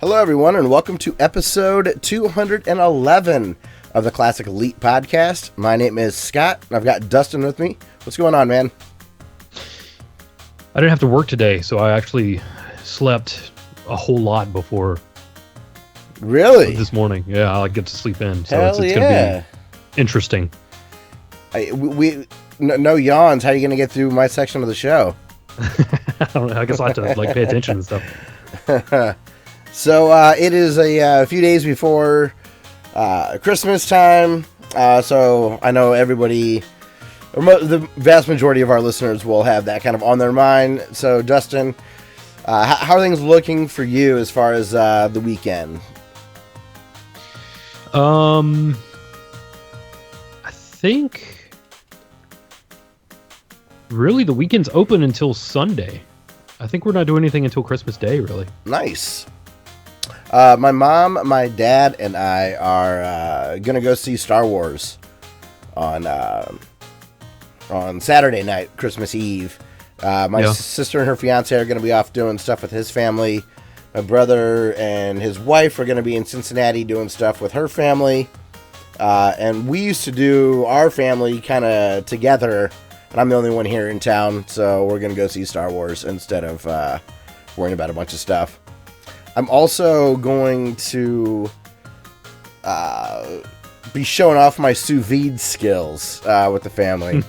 Hello, everyone, and welcome to episode 211 of the Classic Elite Podcast. My name is Scott, and I've got Dustin with me. What's going on, man? I didn't have to work today, so I actually slept a whole lot before. Really? This morning. Yeah, I'll get to sleep in, so Hell it's going to be interesting. No yawns. How are you going to get through my section of the show? I don't know. I guess I have to pay attention and stuff. So it is a few days before Christmas time, so I know everybody, or the vast majority of our listeners will have that kind of on their mind. So, Dustin, how are things looking for you as far as the weekend? I think really the weekend's open until Sunday. I think we're not doing anything until Christmas Day, really. Nice. My mom, my dad, and I are gonna go see Star Wars on Saturday night, Christmas Eve. My sister and her fiance are gonna be off doing stuff with his family. My brother and his wife are gonna be in Cincinnati doing stuff with her family. And we used to do our family kind of together, and I'm the only one here in town, so we're gonna go see Star Wars instead of worrying about a bunch of stuff. I'm also going to be showing off my sous vide skills with the family.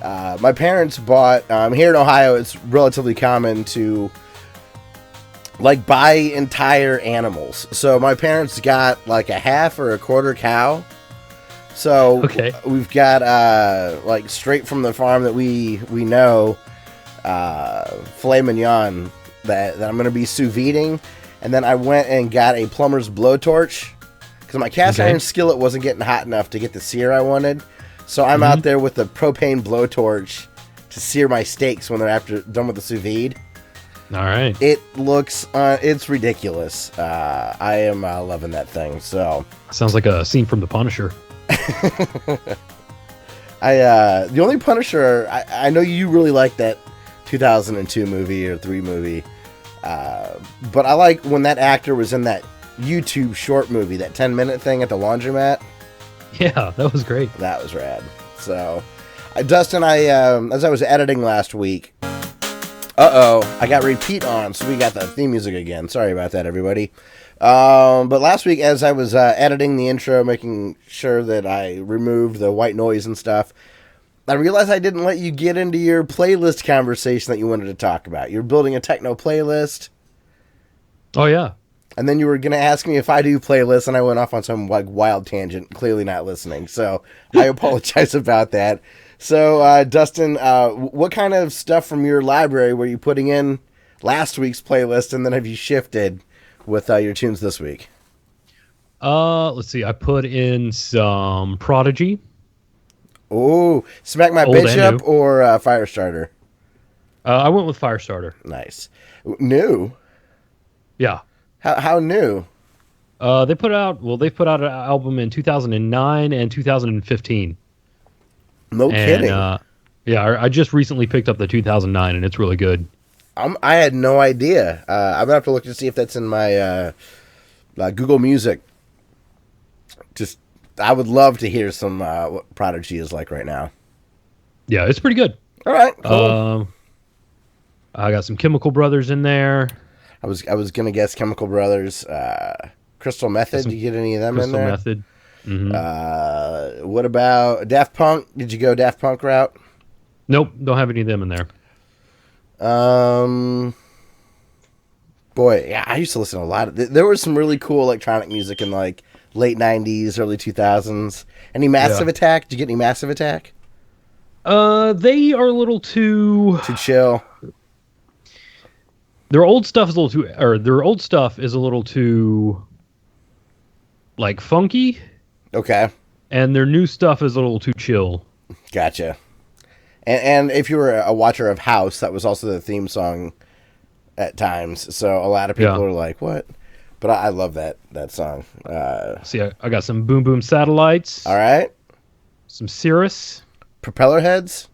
My parents bought, here in Ohio, it's relatively common to buy entire animals. So my parents got like a half or a quarter cow. So we've got straight from the farm that we know, filet mignon that I'm going to be sous videing. And then I went and got a plumber's blowtorch because my cast iron skillet wasn't getting hot enough to get the sear I wanted. So I'm out there with the propane blowtorch to sear my steaks when they're done with the sous vide. All right. It looks, it's ridiculous. I am loving that thing. So sounds like a scene from The Punisher. The only Punisher, I know you really like that 2002 movie or 3 movie. But I like when that actor was in that YouTube short movie, that 10-minute thing at the laundromat. Yeah, that was great. That was rad. So, Dustin, as I was editing last week, I got repeat on, so we got the theme music again. Sorry about that, everybody. But last week, as I was editing the intro, making sure that I removed the white noise and stuff, I realized I didn't let you get into your playlist conversation that you wanted to talk about. You're building a techno playlist. Oh, yeah. And then you were going to ask me if I do playlists, and I went off on some wild tangent, clearly not listening. So I apologize about that. So, Dustin, what kind of stuff from your library were you putting in last week's playlist, and then have you shifted with your tunes this week? Let's see. I put in some Prodigy. Oh, Smack My Old Bitch and Up or Firestarter? I went with Firestarter. Nice. New? Yeah. How new? They put out an album in 2009 and 2015. No kidding. I just recently picked up the 2009, and it's really good. I had no idea. I'm going to have to look to see if that's in my Google Music. I would love to hear some what Prodigy is like right now. Yeah, it's pretty good. All right, cool. I got some Chemical Brothers in there. I was going to guess Chemical Brothers. Crystal Method, did you get any of them in there? Crystal Method. Mm-hmm. What about Daft Punk? Did you go Daft Punk route? Nope, don't have any of them in there. Boy, yeah, I used to listen to a lot of... There was some really cool electronic music in late 90s, early 2000s. Any Massive Attack? Did you get any Massive Attack? They are a little too chill. Their old stuff is a little too funky. Okay. And their new stuff is a little too chill. Gotcha. And if you were a watcher of House, that was also the theme song at times. So a lot of people are like, what? But I love that song. See, I got some Boom Boom Satellites. All right. Some Cirrus. Propeller Heads?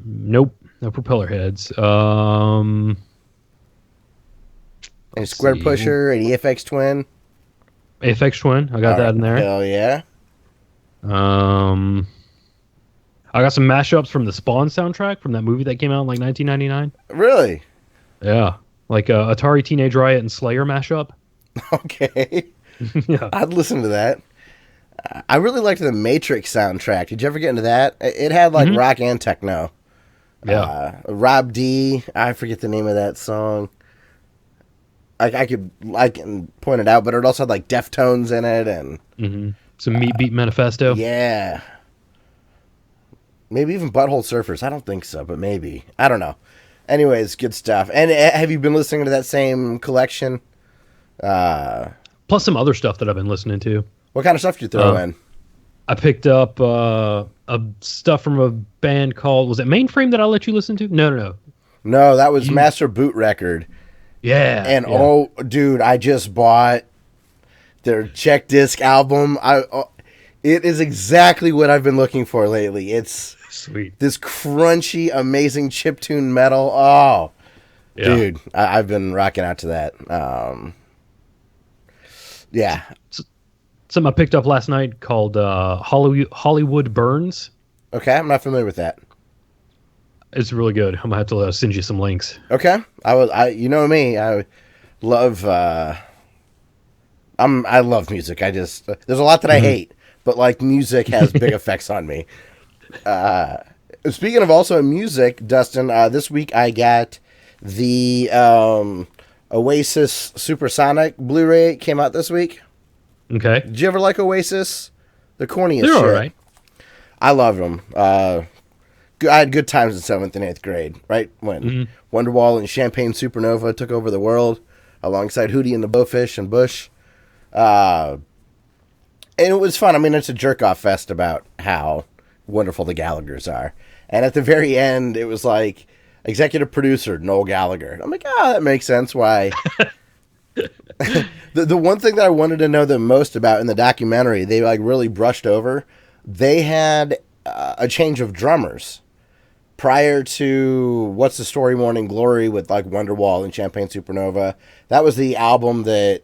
Nope. No Propeller Heads. Any Square Pusher, any FX Twin? FX Twin, I got that in there. Hell yeah. I got some mashups from the Spawn soundtrack from that movie that came out in like 1999. Really? Yeah, like Atari Teenage Riot and Slayer mashup. Okay. Yeah, I'd listen to that. I really liked the Matrix soundtrack. Did you ever get into that? It had like rock and techno. Yeah. Rob D. I forget the name of that song. I can point it out, but it also had like Deftones in it and some Meat Beat Manifesto. Yeah. Maybe even Butthole Surfers. I don't think so, but maybe. I don't know. Anyways, good stuff. And have you been listening to that same collection? Plus some other stuff that I've been listening to. What kind of stuff did you throw in? I picked up stuff from a band called, was it Mainframe that I let you listen to? No. No, that was Master Boot Record. Yeah. And oh, dude, I just bought their Check Disc album. It is exactly what I've been looking for lately. It's sweet. This crunchy, amazing chiptune metal. Oh, yeah. Dude, I've been rocking out to that. Yeah. Something I picked up last night called Hollywood Burns. Okay, I'm not familiar with that. It's really good. I'm gonna have to send you some links. Okay, you know me. I love. I love music. There's a lot that I hate, but like music has big effects on me. Speaking of also music, Dustin, this week I got the Oasis Supersonic Blu-ray. It came out this week. Okay. Did you ever like Oasis? The corniest shit. They're all right. I love them. I had good times in 7th and 8th grade, right? When Wonderwall and Champagne Supernova took over the world alongside Hootie and the Blowfish and Bush. And it was fun. I mean, it's a jerk-off fest about how wonderful the Gallaghers are. And at the very end, it was like, executive producer, Noel Gallagher. I'm like, that makes sense why... The one thing that I wanted to know the most about in the documentary, they like really brushed over. They had a change of drummers prior to What's the Story, Morning Glory with like Wonderwall and Champagne Supernova. That was the album that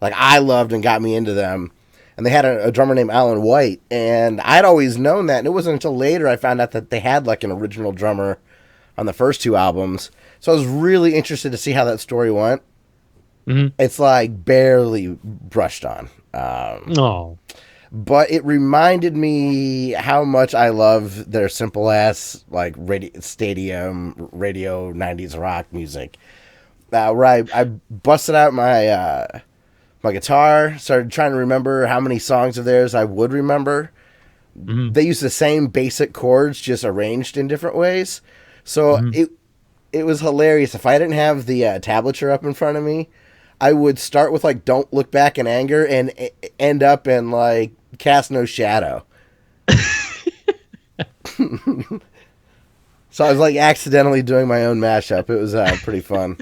like I loved and got me into them. And they had a drummer named Alan White, and I'd always known that. And it wasn't until later I found out that they had like an original drummer on the first 2 albums. So I was really interested to see how that story went. It's like barely brushed on. But it reminded me how much I love their simple ass like stadium radio 90s rock music. Where I busted out my my guitar, started trying to remember how many songs of theirs I would remember. They use the same basic chords, just arranged in different ways. So it was hilarious. If I didn't have the tablature up in front of me, I would start with like "Don't Look Back in Anger" and end up in like "Cast No Shadow." So I was like accidentally doing my own mashup. It was pretty fun.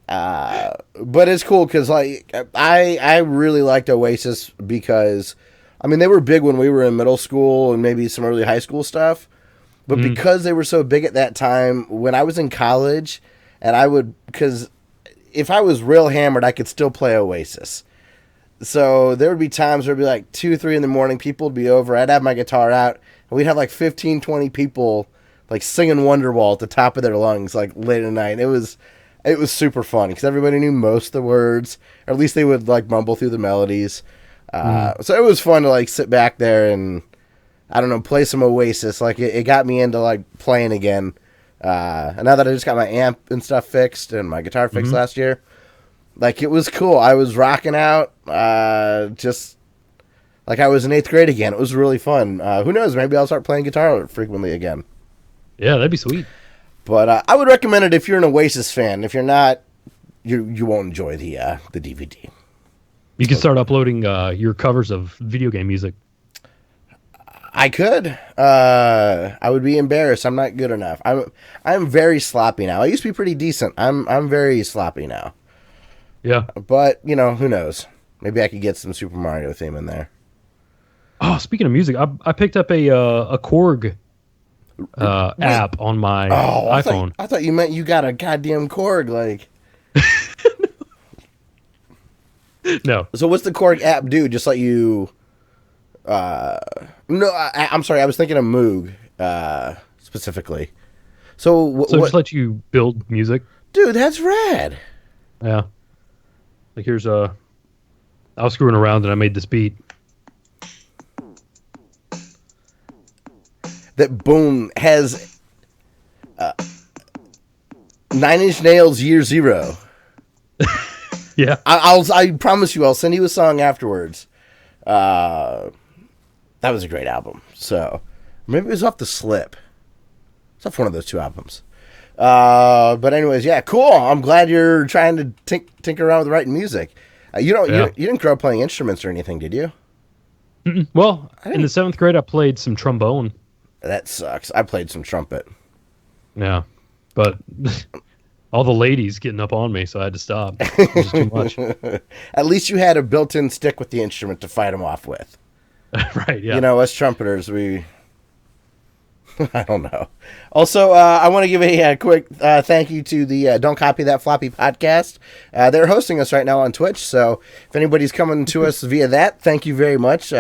But it's cool because like I really liked Oasis because I mean they were big when we were in middle school and maybe some early high school stuff. But because they were so big at that time, when I was in college, and because if I was real hammered, I could still play Oasis. So there would be times where it would be like 2, 3 in the morning, people would be over, I'd have my guitar out, and we'd have like 15, 20 people like singing Wonderwall at the top of their lungs like late at night. It was super fun because everybody knew most of the words, or at least they would like mumble through the melodies. So it was fun to like sit back there and, I don't know, play some Oasis. Like it got me into like playing again. And now that I just got my amp and stuff fixed and my guitar fixed last year, like it was cool. I was rocking out, just like I was in 8th grade again. It was really fun. Who knows? Maybe I'll start playing guitar frequently again. Yeah, that'd be sweet. But I would recommend it if you're an Oasis fan. If you're not, you won't enjoy the DVD. You can start uploading your covers of video game music. I could. I would be embarrassed. I'm not good enough. I'm very sloppy now. I used to be pretty decent. I'm very sloppy now. Yeah. But, you know, who knows? Maybe I could get some Super Mario theme in there. Oh, speaking of music, I picked up a Korg app on my iPhone. I thought you meant you got a goddamn Korg, like. No. So what's the Korg app do? Just let you... no, I'm sorry. I was thinking of Moog specifically. So Just let you build music. Dude, that's rad. Yeah. Like here's I was screwing around and I made this beat. That boom has 9 Inch Nails Year Zero. Yeah. I promise you, I'll send you a song afterwards. That was a great album. So maybe it was off the Slip. It's off one of those two albums. But anyways, yeah, cool. I'm glad you're trying to tinker around with writing music. You didn't grow up playing instruments or anything, did you? Mm-mm. Well, in the 7th grade, I played some trombone. That sucks. I played some trumpet. Yeah, but all the ladies getting up on me, so I had to stop. It was too much. At least you had a built-in stick with the instrument to fight them off with. Right, yeah. You know, us trumpeters, we... I don't know. Also, I want to give a quick thank you to the Don't Copy That Floppy podcast. They're hosting us right now on Twitch, so if anybody's coming to us via that, thank you very much.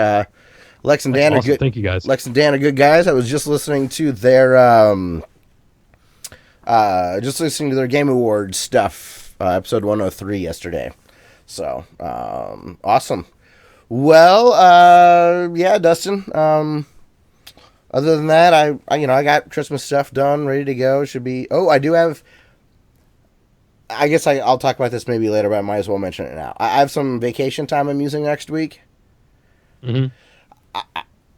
Lex and Dan are good. Thank you, guys. Lex and Dan are good guys. I was just listening to their Game Awards stuff, episode 103 yesterday. So awesome. Well, yeah, Dustin. Other than that, I got Christmas stuff done, ready to go. Should be. Oh, I do have. I guess I'll talk about this maybe later, but I might as well mention it now. I have some vacation time I'm using next week. Mm-hmm.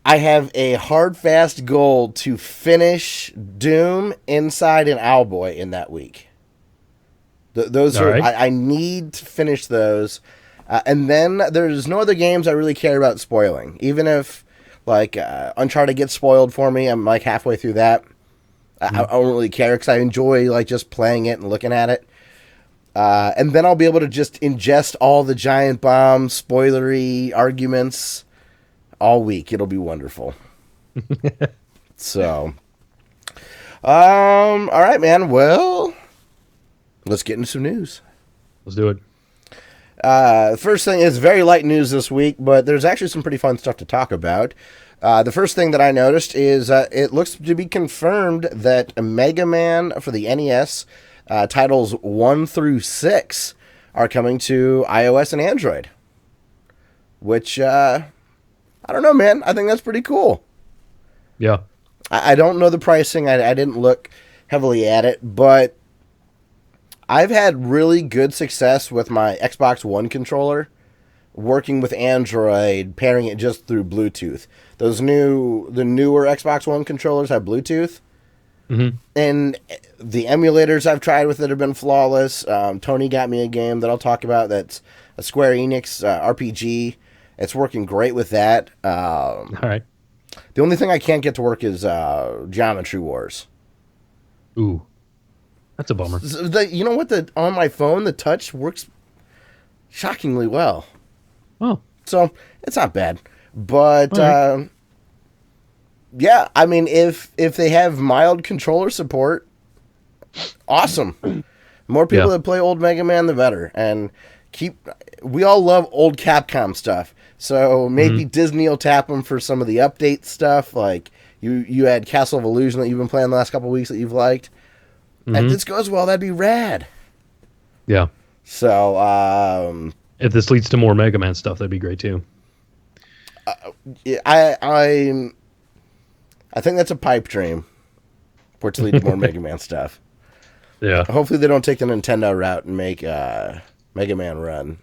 I have a hard, fast goal to finish Doom, Inside, and Owlboy in that week. Those are right. I need to finish those, and then there's no other games I really care about spoiling. Even if Uncharted gets spoiled for me, I'm like halfway through that. Mm-hmm. I don't really care because I enjoy just playing it and looking at it. And then I'll be able to just ingest all the giant bomb spoilery arguments all week. It'll be wonderful. So, all right, man. Well, let's get into some news. Let's do it. First thing is very light news this week, but there's actually some pretty fun stuff to talk about. The first thing that I noticed is it looks to be confirmed that Mega Man for the NES titles 1 through 6 are coming to iOS and Android, which I don't know, man. I think that's pretty cool. Yeah. I don't know the pricing. I didn't look heavily at it, but I've had really good success with my Xbox One controller working with Android, pairing it just through Bluetooth. The newer Xbox One controllers have Bluetooth. Mm-hmm. And the emulators I've tried with it have been flawless. Tony got me a game that I'll talk about that's a Square Enix RPG. It's working great with that. All right. The only thing I can't get to work is Geometry Wars. Ooh. That's a bummer. You know what? On my phone, the touch works shockingly well. Oh. So, it's not bad. But, right. yeah, I mean, if they have mild controller support, awesome. More people that play old Mega Man, the better. And we all love old Capcom stuff. So, maybe Disney will tap them for some of the update stuff. Like, you had Castle of Illusion that you've been playing the last couple of weeks that you've liked. Mm-hmm. If this goes well, that'd be rad. Yeah. So, if this leads to more Mega Man stuff, that'd be great too. I think that's a pipe dream for it to lead to more Mega Man stuff. Yeah. Hopefully they don't take the Nintendo route and make Mega Man Run.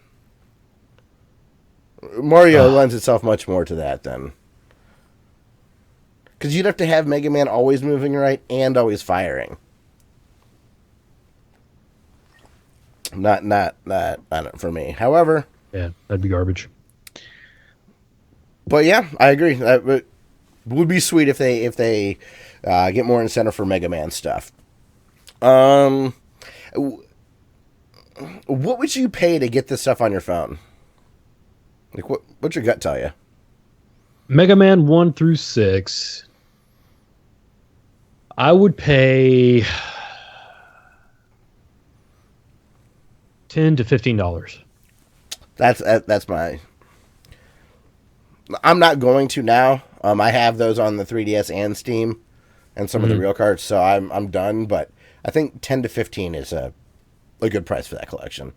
Mario lends itself much more to that then. Because you'd have to have Mega Man always moving right and always firing. Not for me. However, yeah, that'd be garbage. But yeah, I agree. That would be sweet if they get more incentive for Mega Man stuff. What would you pay to get this stuff on your phone? Like what's your gut tell you? Mega Man 1 through 6. I would pay $10 to $15. That's my. I'm not going to now. I have those on the 3DS and Steam, and some of the real cards, so I'm done. But I think 10 to 15 is a good price for that collection.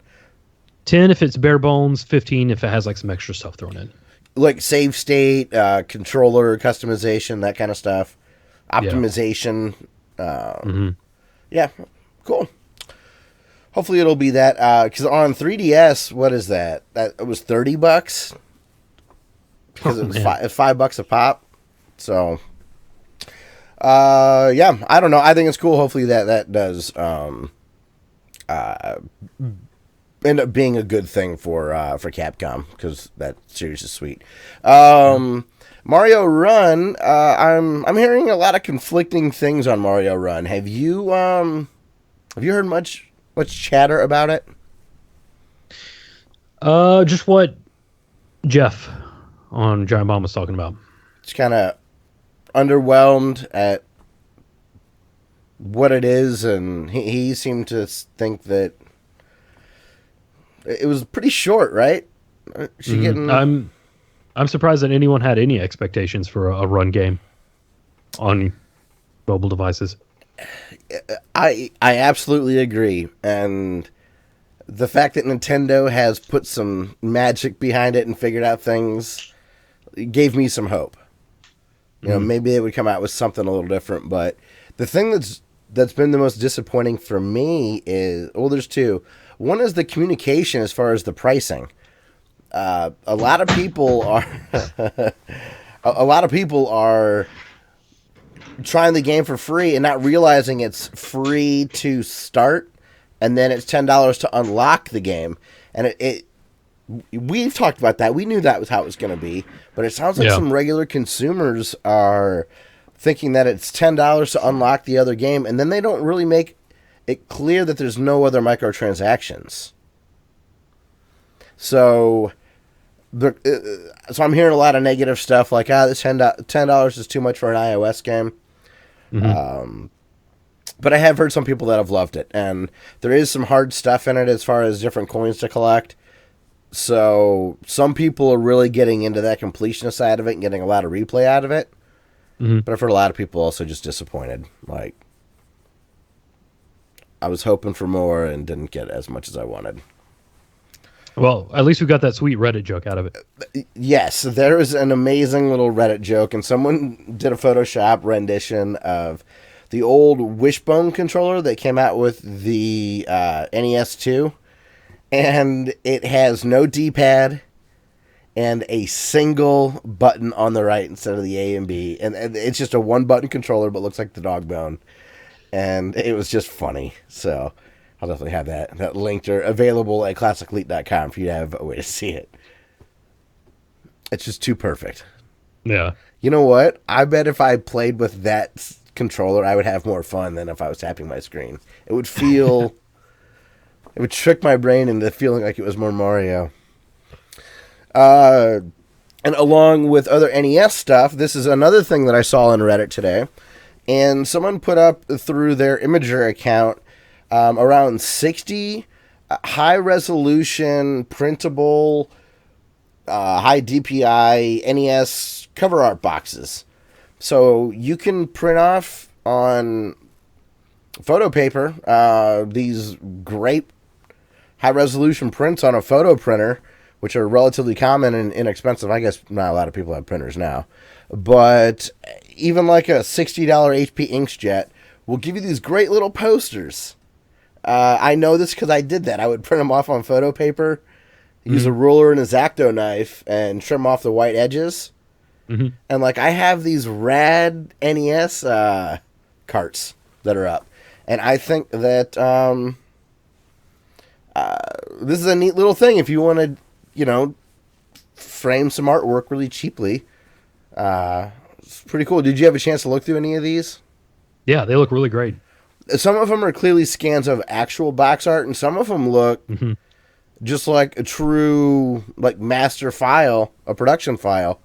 10 if it's bare bones, 15 if it has like some extra stuff thrown in. Like save state, controller customization, that kind of stuff, optimization. Yeah, cool. Hopefully it'll be that, because on 3DS, what is that? It was $30 because it was $5 a pop. So, yeah, I don't know. I think it's cool. Hopefully that does end up being a good thing for Capcom, because that series is sweet. Mario Run. I'm hearing a lot of conflicting things on Mario Run. Have you heard much chatter about it? Just what Jeff on Giant Bomb was talking about. It's kind of underwhelmed at what it is, and he seemed to think that it was pretty short, right? I'm surprised that anyone had any expectations for a run game on mobile devices. I absolutely agree, and the fact that Nintendo has put some magic behind it and figured out things gave me some hope. You know, maybe they would come out with something a little different, but the thing that's been the most disappointing for me is, well, there's two. One is the communication as far as the pricing. A lot of people are trying the game for free and not realizing it's free to start, and then it's $10 to unlock the game. And we've talked about that. We knew that was how it was going to be, but it sounds like some regular consumers are thinking that it's $10 to unlock the other game, and then they don't really make it clear that there's no other microtransactions. So I'm hearing a lot of negative stuff like, this $10 is too much for an iOS game. But I have heard some people that have loved it, and there is some hard stuff in it as far as different coins to collect. So some people are really getting into that completionist side of it and getting a lot of replay out of it. But I've heard a lot of people also just disappointed. Like, I was hoping for more and didn't get as much as I wanted. Well, at least we got that sweet Reddit joke out of it. Yes, there was an amazing little Reddit joke, and someone did a Photoshop rendition of the old Wishbone controller that came out with the NES 2, and it has no D-pad and a single button on the right instead of the A and B, and it's just a one-button controller, but looks like the dog bone, and it was just funny. So I'll definitely have that linked or available at ClassicLeap.com for you to have a way to see it. It's just too perfect. Yeah. You know what? I bet if I played with that controller, I would have more fun than if I was tapping my screen. It would feel... it would trick my brain into feeling like it was more Mario. And along with other NES stuff, this is another thing that I saw on Reddit today. And someone put up through their Imager account around 60 high-resolution, printable, high DPI NES cover art boxes. So you can print off on photo paper these great high-resolution prints on a photo printer, which are relatively common and inexpensive. I guess not a lot of people have printers now. But even like a $60 HP inkjet will give you these great little posters. I know this because I did that. I would print them off on photo paper, use a ruler and a X-Acto knife, and trim off the white edges. And like, I have these rad NES carts that are up. And I think that this is a neat little thing if you want to, frame some artwork really cheaply. It's pretty cool. Did you have a chance to look through any of these? Yeah, they look really great. Some of them are clearly scans of actual box art, and some of them look just like a true master file, a production file.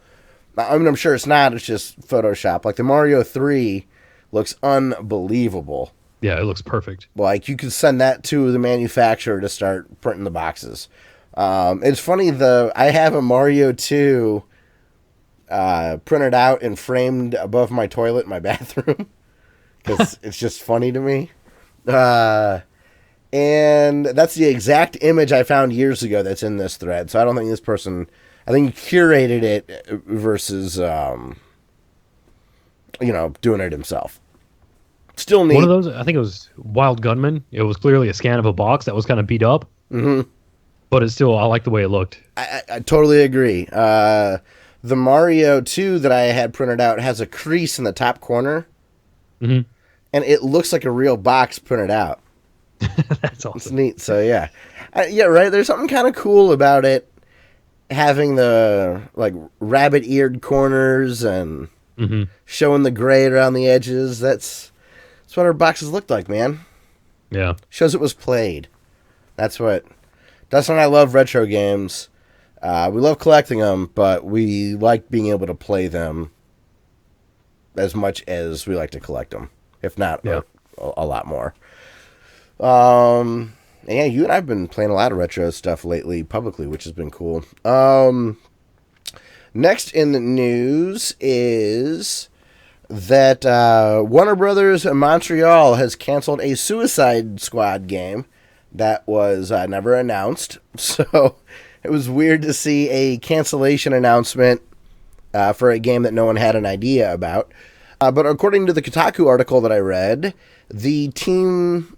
I mean, I'm sure it's not. It's just Photoshop. Like the Mario 3 looks unbelievable. Yeah, it looks perfect. Like, you could send that to the manufacturer to start printing the boxes. It's funny, I have a Mario 2 printed out and framed above my toilet in my bathroom because it's just funny to me. And that's the exact image I found years ago that's in this thread. So I don't think this person, I think he curated it versus, doing it himself. Still neat. One of those, I think it was Wild Gunman. It was clearly a scan of a box that was kind of beat up. Mm-hmm. But it's still, I like the way it looked. I totally agree. The Mario 2 that I had printed out has a crease in the top corner. Mm-hmm. And it looks like a real box printed out. That's awesome. It's neat. So, yeah. Yeah, right. There's something kind of cool about it. Having the, rabbit-eared corners and showing the gray around the edges. That's what our boxes looked like, man. Yeah. Shows it was played. That's what Dustin and I love retro games. We love collecting them, but we like being able to play them as much as we like to collect them, if not a lot more. Yeah, you and I have been playing a lot of retro stuff lately publicly, which has been cool. Next in the news is that Warner Brothers Montreal has canceled a Suicide Squad game that was never announced. So it was weird to see a cancellation announcement for a game that no one had an idea about. But according to the Kotaku article that I read, the team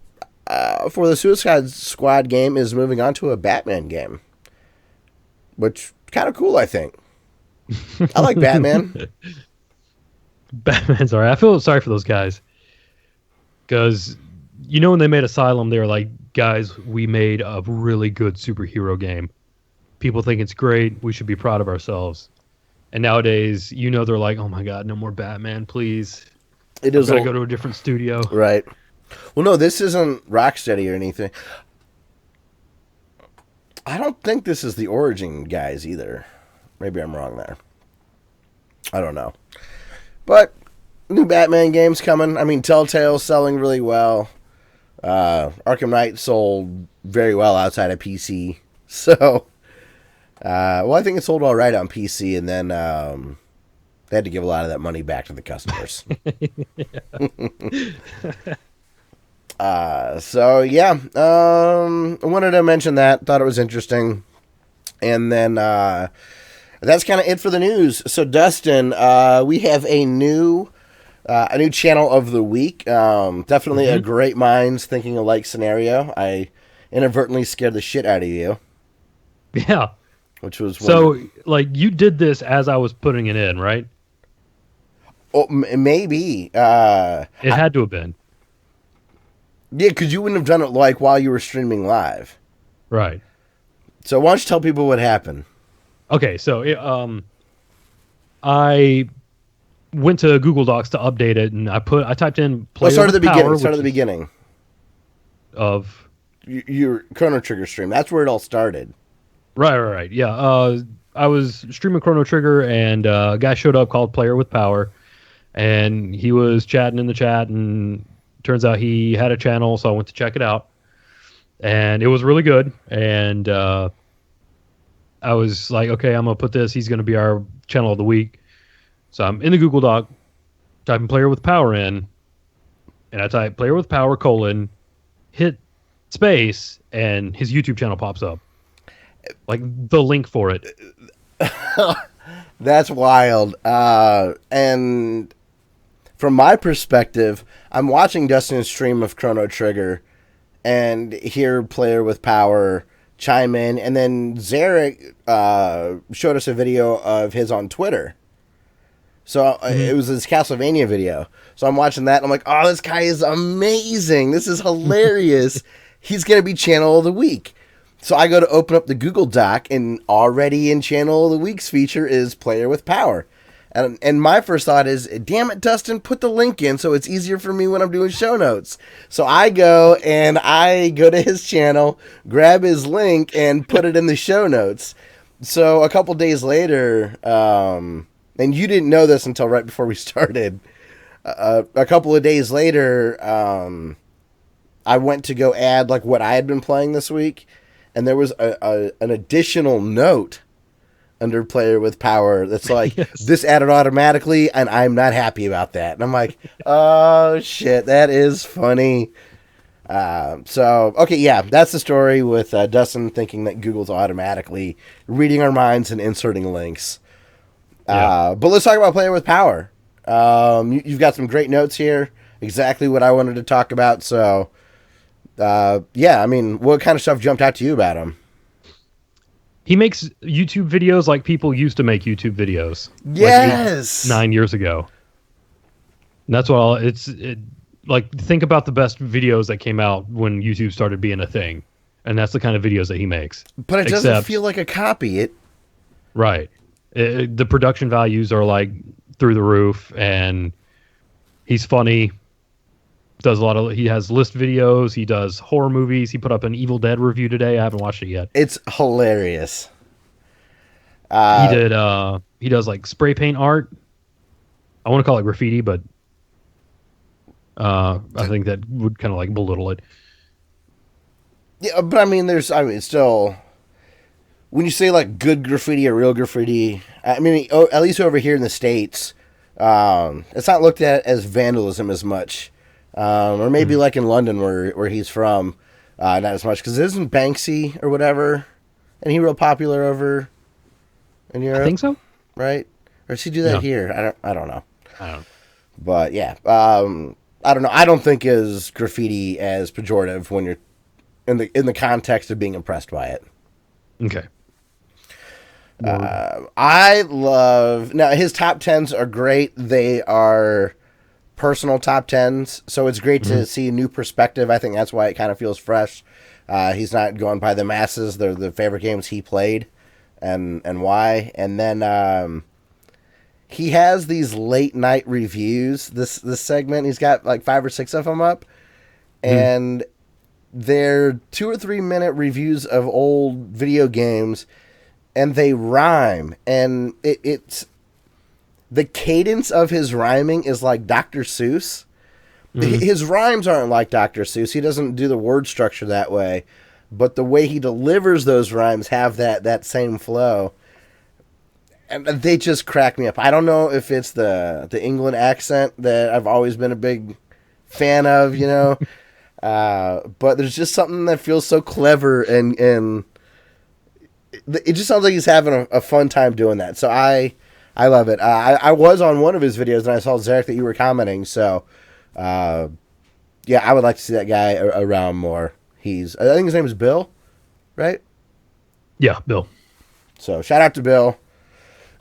for the Suicide Squad game is moving on to a Batman game, which kind of cool, I think. I like Batman. Batman's alright. I feel sorry for those guys. Because, when they made Asylum, they were like, guys, we made a really good superhero game. People think it's great. We should be proud of ourselves. And nowadays, they're like, oh my God, no more Batman, please. It is going to go to a different studio. Right. Well, no, this isn't Rocksteady or anything. I don't think this is the Origin guys either. Maybe I'm wrong there. I don't know. But new Batman games coming. I mean, Telltale's selling really well. Arkham Knight sold very well outside of PC. So, I think it sold all right on PC, and then they had to give a lot of that money back to the customers. I wanted to mention that. Thought it was interesting. And then that's kind of it for the news. So, Dustin, we have a new channel of the week. Definitely a great minds thinking alike scenario. I inadvertently scared the shit out of you. Yeah. Which was you did this as I was putting it in, right? Oh, maybe. It had to have been. Yeah, because you wouldn't have done it while you were streaming live. Right. So why don't you tell people what happened? Okay, so I went to Google Docs to update it, and I typed in player start at the beginning. Power, Start at the beginning of your Chrono Trigger stream. That's where it all started. Right. Yeah. I was streaming Chrono Trigger, and a guy showed up called Player with Power, and he was chatting in the chat, and turns out he had a channel, so I went to check it out, and it was really good. And I was like, okay, I'm gonna put this. He's gonna be our channel of the week. So I'm in the Google Doc, typing Player with Power in, and I type Player with Power : hit space, and his YouTube channel pops up. Like the link for it. That's wild. And from my perspective, I'm watching Dustin's stream of Chrono Trigger and hear Player with Power chime in, and then Zarek showed us a video of his on Twitter. So it was his Castlevania video. So I'm watching that, and I'm like, oh, this guy is amazing. This is hilarious. He's going to be Channel of the Week. So I go to open up the Google Doc, and already in Channel of the Week's feature is Player with Power. And my first thought is, damn it, Dustin, put the link in so it's easier for me when I'm doing show notes. So I go to his channel, grab his link, and put it in the show notes. So a couple days later, and you didn't know this until right before we started, a couple of days later, I went to go add what I had been playing this week. and there was an additional note under player with power that's like, yes, this added automatically, and I'm not happy about that. And I'm like, oh, shit, that is funny. Okay, yeah, that's the story with Dustin thinking that Google's automatically reading our minds and inserting links. Yeah. But let's talk about player with power. You've got some great notes here, exactly what I wanted to talk about. So, yeah, I mean, what kind of stuff jumped out to you about him? He makes YouTube videos like people used to make YouTube videos. Yes, like 9 years ago. And that's what like, think about the best videos that came out when YouTube started being a thing, and that's the kind of videos that he makes. But it doesn't feel like a copy. Right. The production values are like through the roof, and he's funny. He has list videos. He does horror movies. He put up an Evil Dead review today. I haven't watched it yet. It's hilarious. He does like spray paint art. I want to call it graffiti, but I think that would kind of like belittle it. Yeah, but I mean, still, when you say like good graffiti or real graffiti, I mean, at least over here in the States, it's not looked at as vandalism as much. Or maybe like in London where he's from, not as much, because isn't Banksy or whatever, and he real popular over in Europe? I think so. Right? Or does he do that here? I don't know. I don't know. But yeah, I don't know. I don't think is graffiti as pejorative when you're in the context of being impressed by it. Okay. I love now his top 10s are great. They are personal top 10s, so it's great to see a new perspective. I think that's why it kind of feels fresh. He's not going by the masses. They're the favorite games he played and why. And then he has these late night reviews. This segment, he's got like 5 or 6 of them up, and they're 2 or 3 minute reviews of old video games, and they rhyme, and it's the cadence of his rhyming is like Dr. Seuss. His rhymes aren't like Dr. Seuss. He doesn't do the word structure that way, but the way he delivers those rhymes have that same flow. And they just crack me up. I don't know if it's the England accent that I've always been a big fan of, you know. But there's just something that feels so clever, and it just sounds like he's having a fun time doing that. So I love it. I was on one of his videos, and I saw, Zarek, that you were commenting. So, yeah, I would like to see that guy around more. I think his name is Bill, right? Yeah, Bill. So shout out to Bill.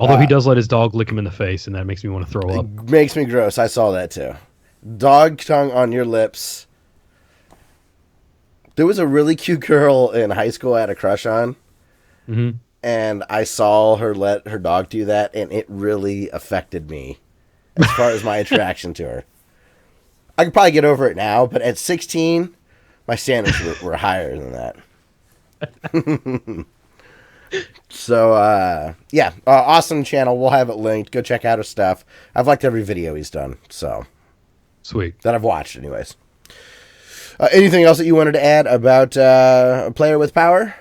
Although he does let his dog lick him in the face, and that makes me want to throw up. It makes me gross. I saw that too. Dog tongue on your lips. There was a really cute girl in high school I had a crush on. Mm-hmm. And I saw her let her dog do that, and it really affected me as far as my attraction to her. I could probably get over it now, but at 16, my standards were higher than that. So, yeah, awesome channel. We'll have it linked. Go check out his stuff. I've liked every video he's done, so. Sweet. That I've watched, anyways. Anything else that you wanted to add about a player with power?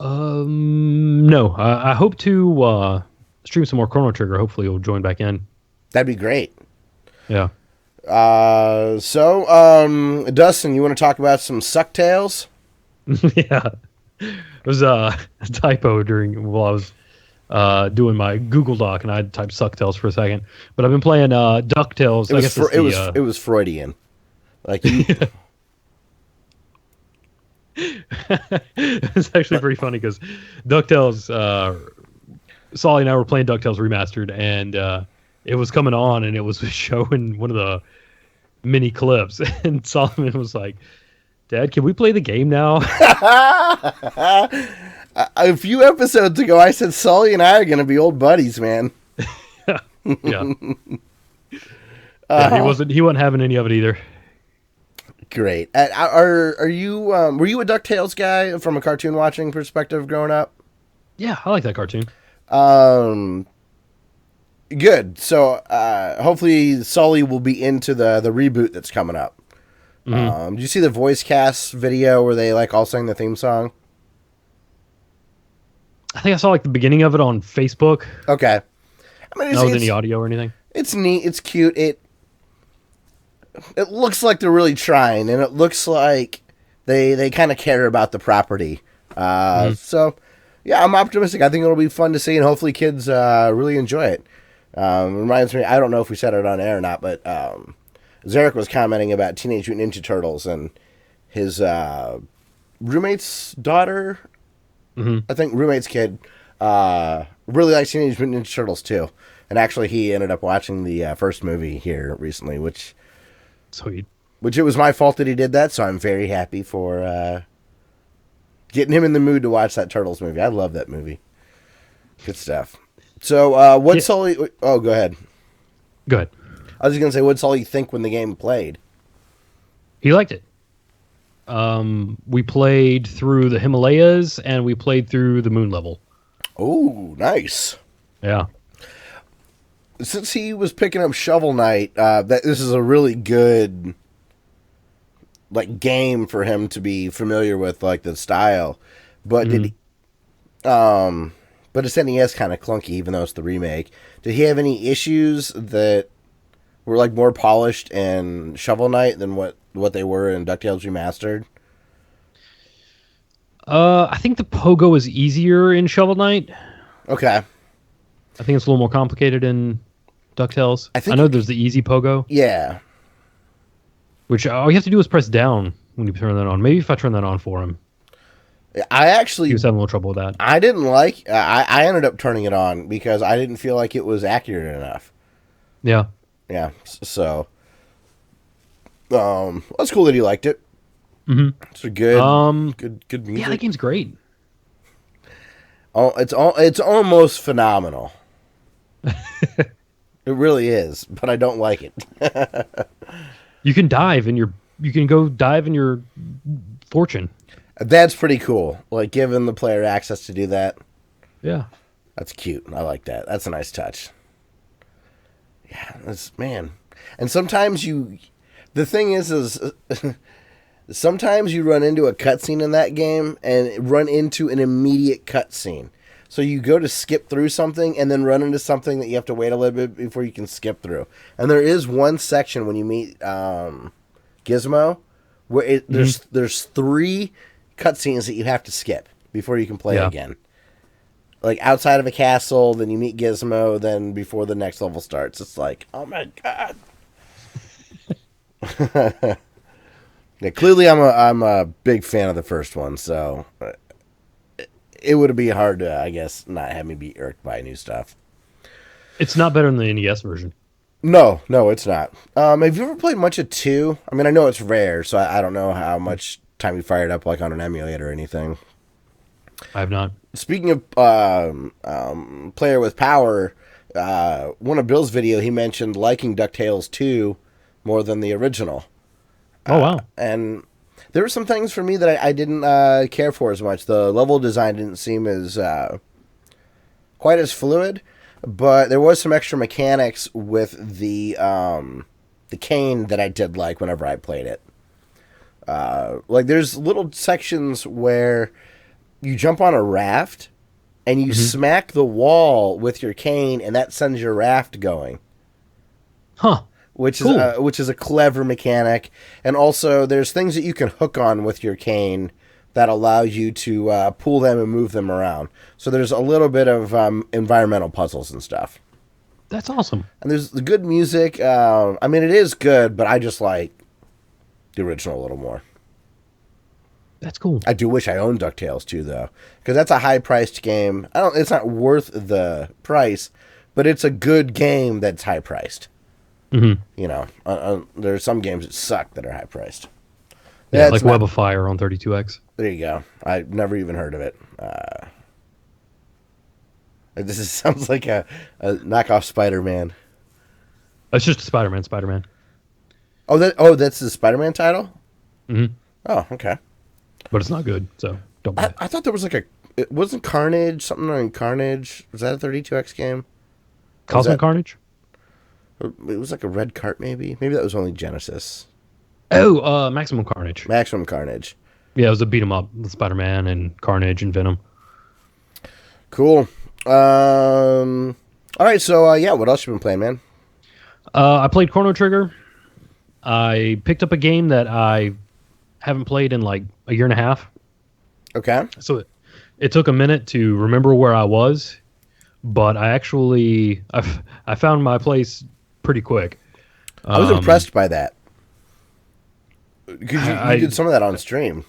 No. I hope to stream some more Chrono Trigger. Hopefully you'll join back in. That'd be great. Yeah. So, Dustin, you want to talk about some suck tales? Yeah. It was a typo while I was doing my Google Doc, and I typed Sucktails for a second. But I've been playing DuckTales. It was Freudian. Like it's actually pretty funny because DuckTales. Solly and I were playing DuckTales Remastered, and it was coming on, and it was showing one of the mini clips, and Solomon was like, Dad, can we play the game now? A few episodes ago, I said Sully and I are going to be old buddies, man. Yeah. He wasn't having any of it either. Great. Are you were you a DuckTales guy from a cartoon watching perspective growing up? Yeah, I like that cartoon. Good. So hopefully Sully will be into the reboot that's coming up. Mm-hmm. Did you see the voice cast video where they like all sang the theme song? I think I saw like the beginning of it on Facebook. Okay. I mean, Not with any audio or anything. it's neat. It's cute. It looks like they're really trying, and it looks like they kind of care about the property. So, yeah, I'm optimistic. I think it'll be fun to see, and hopefully kids really enjoy it. Reminds me, I don't know if we said it on air or not, but Zarek was commenting about Teenage Mutant Ninja Turtles, and his roommate's daughter, I think roommate's kid, really likes Teenage Mutant Ninja Turtles too. And actually, he ended up watching the first movie here recently, which Sweet. Which it was my fault that he did that, so I'm very happy for getting him in the mood to watch that Turtles movie. I love that movie. Good stuff. So, what's all? Oh, go ahead. Go ahead. I was just gonna say, what's all you think when the game played? He liked it. We played through the Himalayas and we played through the moon level. Oh, nice. Yeah. Since he was picking up Shovel Knight, this is a really good like game for him to be familiar with, like the style. But did he, but his NES kind of clunky, even though it's the remake. Did he have any issues that were like more polished in Shovel Knight than what they were in DuckTales Remastered? I think the pogo is easier in Shovel Knight. Okay. I think it's a little more complicated in DuckTales. I know there's the easy pogo. Yeah. Which all you have to do is press down when you turn that on. Maybe if I turn that on for him. I actually... He was having a little trouble with that. I didn't like... I ended up turning it on because I didn't feel like it was accurate enough. Yeah. Yeah, so... that's cool that he liked it. Mm-hmm. It's a good music. Yeah, that game's great. Oh, it's almost phenomenal. It really is, but I don't like it. You can go dive in your fortune. That's pretty cool. Like giving the player access to do that. Yeah. That's cute. I like that. That's a nice touch. Yeah, man. And sometimes the thing is sometimes you run into a cutscene in that game and run into an immediate cutscene. So you go to skip through something and then run into something that you have to wait a little bit before you can skip through. And there is one section when you meet Gizmo where there's 3 cutscenes that you have to skip before you can play again. Like outside of a castle, then you meet Gizmo, then before the next level starts. It's like, oh my god. Yeah, clearly I'm a big fan of the first one, so it would be hard to, I guess, not have me be irked by new stuff. It's not better than the NES version. No, it's not. Have you ever played much of 2? I mean, I know it's rare, so I don't know how much time you fired up like on an emulator or anything. I have not. Speaking of player with power, one of Bill's video, he mentioned liking DuckTales 2 more than the original. Oh, wow. And there were some things for me that I didn't care for as much. The level design didn't seem as quite as fluid, but there was some extra mechanics with the cane that I did like whenever I played it. Like there's little sections where you jump on a raft and you smack the wall with your cane, and that sends your raft going. Huh. Which is a clever mechanic. And also there's things that you can hook on with your cane that allow you to pull them and move them around. So there's a little bit of environmental puzzles and stuff. That's awesome. And there's the good music. I mean, it is good, but I just like the original a little more. That's cool. I do wish I owned DuckTales too, though, because that's a high-priced game. It's not worth the price, but it's a good game that's high-priced. Mm-hmm. You know, there are some games that suck that are high-priced. Yeah, like Web of Fire on 32X. There you go. I've never even heard of it. This sounds like a knockoff Spider-Man. It's just Spider-Man. Oh, that's the Spider-Man title? Mm-hmm. Oh, okay. But it's not good, so don't buy it. I thought there was it wasn't Carnage, something on Carnage. Was that a 32X game? Cosmic Carnage? It was like a red cart, maybe. Maybe that was only Genesis. Oh, Maximum Carnage. Maximum Carnage. Yeah, it was a beat 'em up with Spider-Man and Carnage and Venom. Cool. All right, so yeah, what else you been playing, man? I played Chrono Trigger. I picked up a game that I haven't played in like a year and a half. Okay. So it took a minute to remember where I was, but I found my place pretty quick. I was impressed by that. Because you did some of that on stream.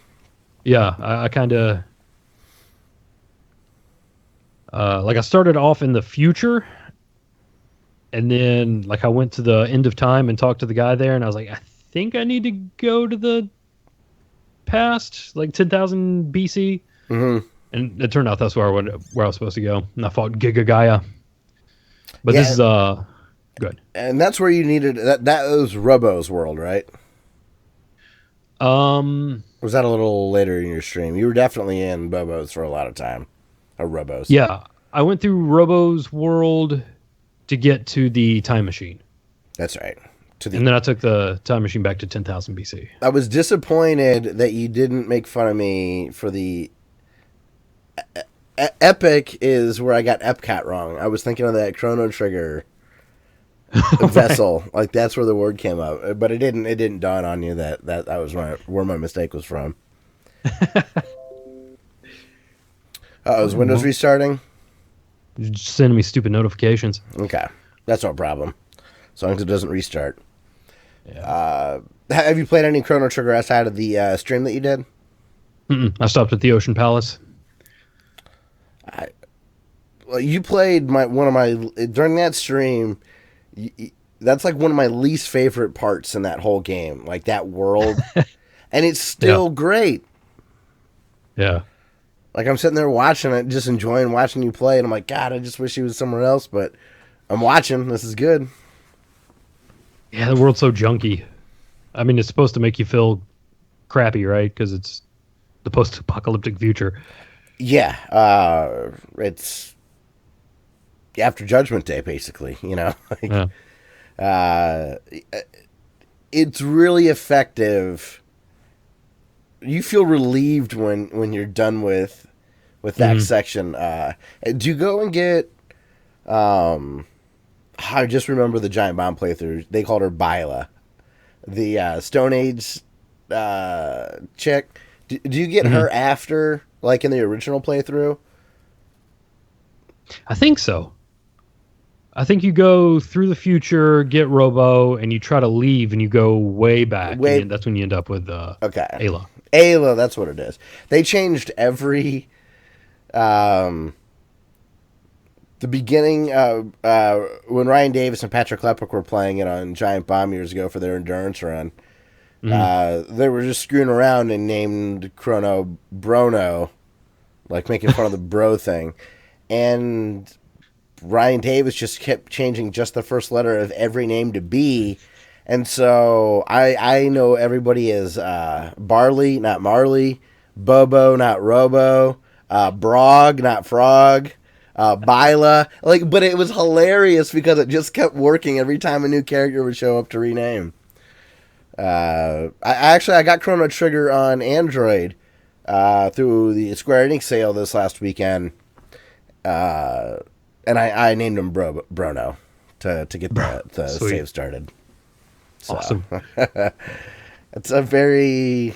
Yeah, I kind of... like I started off in the future, and then like I went to the end of time and talked to the guy there, and I was like, I think I need to go to the past, like 10,000 BC. Mm-hmm. And it turned out that's where I was supposed to go. And I fought Giga Gaia. But this is good. And that's where you needed that was Robo's world, right? Or was that a little later in your stream? You were definitely in Bobo's for a lot of time. Or Robo's. Yeah. I went through Robo's world to get to the time machine. That's right. And then I took the time machine back to 10,000 BC. I was disappointed that you didn't make fun of me for the... Epic is where I got Epcot wrong. I was thinking of that Chrono Trigger vessel. Like, that's where the word came up. But it didn't dawn on you that was where my mistake was from. Is Windows restarting? You're just sending me stupid notifications. Okay. That's no problem. As long as it doesn't restart. Yeah. Have you played any Chrono Trigger outside of the stream that you did? I stopped at the Ocean Palace. You played during that stream. That's like one of my least favorite parts in that whole game, like that world, and it's still great. Yeah, like I'm sitting there watching it, just enjoying watching you play, and I'm like, God, I just wish he was somewhere else, but I'm watching. This is good. Yeah, the world's so junky. I mean, it's supposed to make you feel crappy, right? Because it's the post-apocalyptic future. Yeah, it's after Judgment Day, basically. You know, it's really effective. You feel relieved when you're done with that section. Do you go and get? I just remember the Giant Bomb playthrough. They called her Byla, the Stone Age chick. Do you get her after? Like in the original playthrough? I think so. I think you go through the future, get Robo, and you try to leave, and you go way back. And that's when you end up with Ayla. Ayla, that's what it is. They changed every... the beginning, when Ryan Davis and Patrick Klepek were playing it on Giant Bomb years ago for their endurance run, they were just screwing around and named Chrono Brono, like making fun of the bro thing. And Ryan Davis just kept changing just the first letter of every name to B. And so I know everybody is Barley, not Marley, Bobo, not Robo, Brog, not Frog, Byla. But it was hilarious because it just kept working every time a new character would show up to rename. I got Chrono Trigger on Android through the Square Enix sale this last weekend, and I named him Brono to get the save started. So, awesome. It's a very...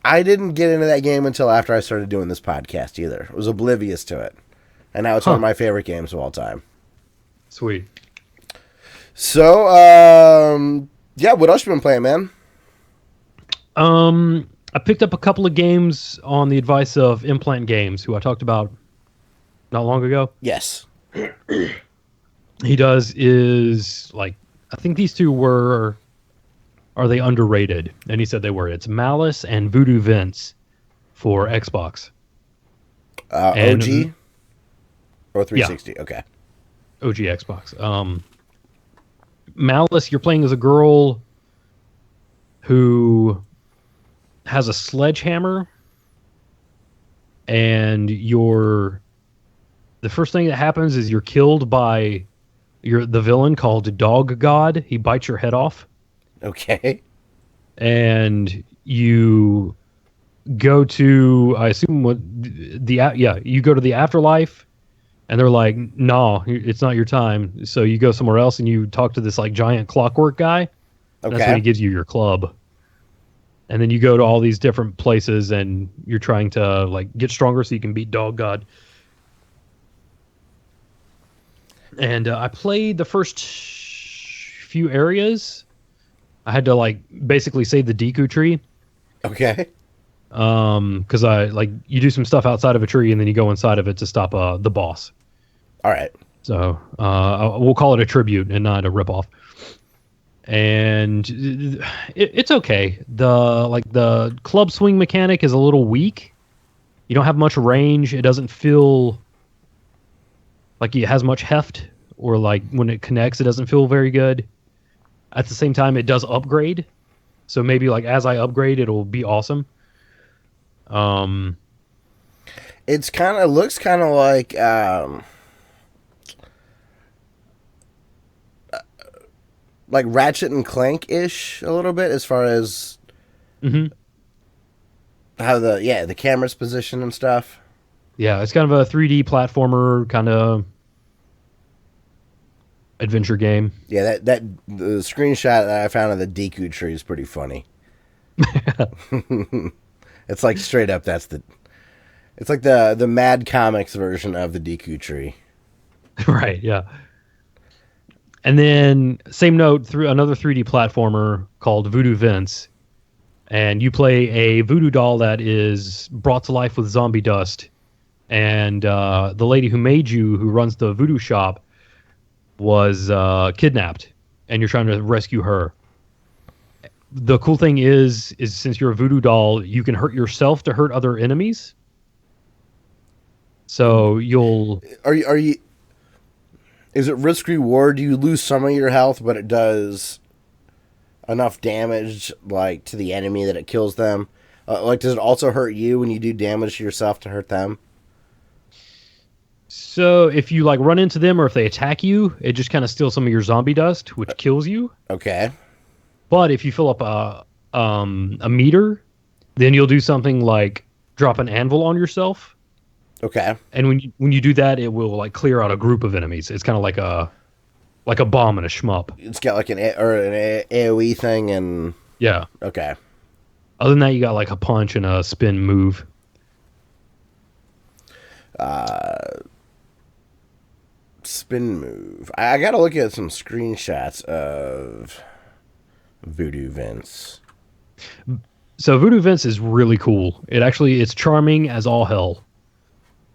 I didn't get into that game until after I started doing this podcast either. I was oblivious to it, and now it's one of my favorite games of all time. Sweet. So, yeah, what else you been playing, man? I picked up a couple of games on the advice of Implant Games, who I talked about not long ago. Yes. He is like, I think these two are they underrated? And he said they were. It's Malice and Voodoo Vince for Xbox. OG? Or 360? Yeah. Okay. OG Xbox. Malice, you're playing as a girl who has a sledgehammer, and the first thing that happens is you're killed by the villain called Dog God. He bites your head off. Okay. and you go to, I assume, you go to the afterlife, and they're like, no, it's not your time. So you go somewhere else and you talk to this like giant clockwork guy. And that's when he gives you your club. And then you go to all these different places and you're trying to like get stronger so you can beat Dog God. And I played the first few areas. I had to like basically save the Deku tree. Okay. Because I like you do some stuff outside of a tree and then you go inside of it to stop the boss. All right. So we'll call it a tribute and not a ripoff. And it's okay. The club swing mechanic is a little weak. You don't have much range. It doesn't feel like it has much heft, or like when it connects, it doesn't feel very good. At the same time, it does upgrade. So maybe like as I upgrade, it'll be awesome. It's looks kind of like Ratchet and Clank ish a little bit as far as how the camera's positioned and stuff. Yeah, it's kind of a 3D platformer kind of adventure game. Yeah, that the screenshot that I found of the Deku tree is pretty funny. It's like straight up it's like the Mad Comics version of the Deku tree. Right, yeah. And then same note, through another 3D platformer called Voodoo Vince. And you play a voodoo doll that is brought to life with zombie dust. And the lady who made you, who runs the voodoo shop, was kidnapped, and you're trying to rescue her. The cool thing is since you're a voodoo doll, you can hurt yourself to hurt other enemies. So are you is it risk reward? Do you lose some of your health, but it does enough damage like to the enemy that it kills them? Like, does it also hurt you when you do damage to yourself to hurt them? So if you like run into them or if they attack you, it just kind of steals some of your zombie dust, which kills you. Okay. But if you fill up a meter, then you'll do something like drop an anvil on yourself. Okay. And when you do that, it will like clear out a group of enemies. It's kind of like a bomb and a shmup. It's got like an AoE thing and yeah. Okay. Other than that, you got like a punch and a spin move. Spin move. I gotta look at some screenshots of Voodoo Vince. So Voodoo Vince is really cool. It's charming as all hell.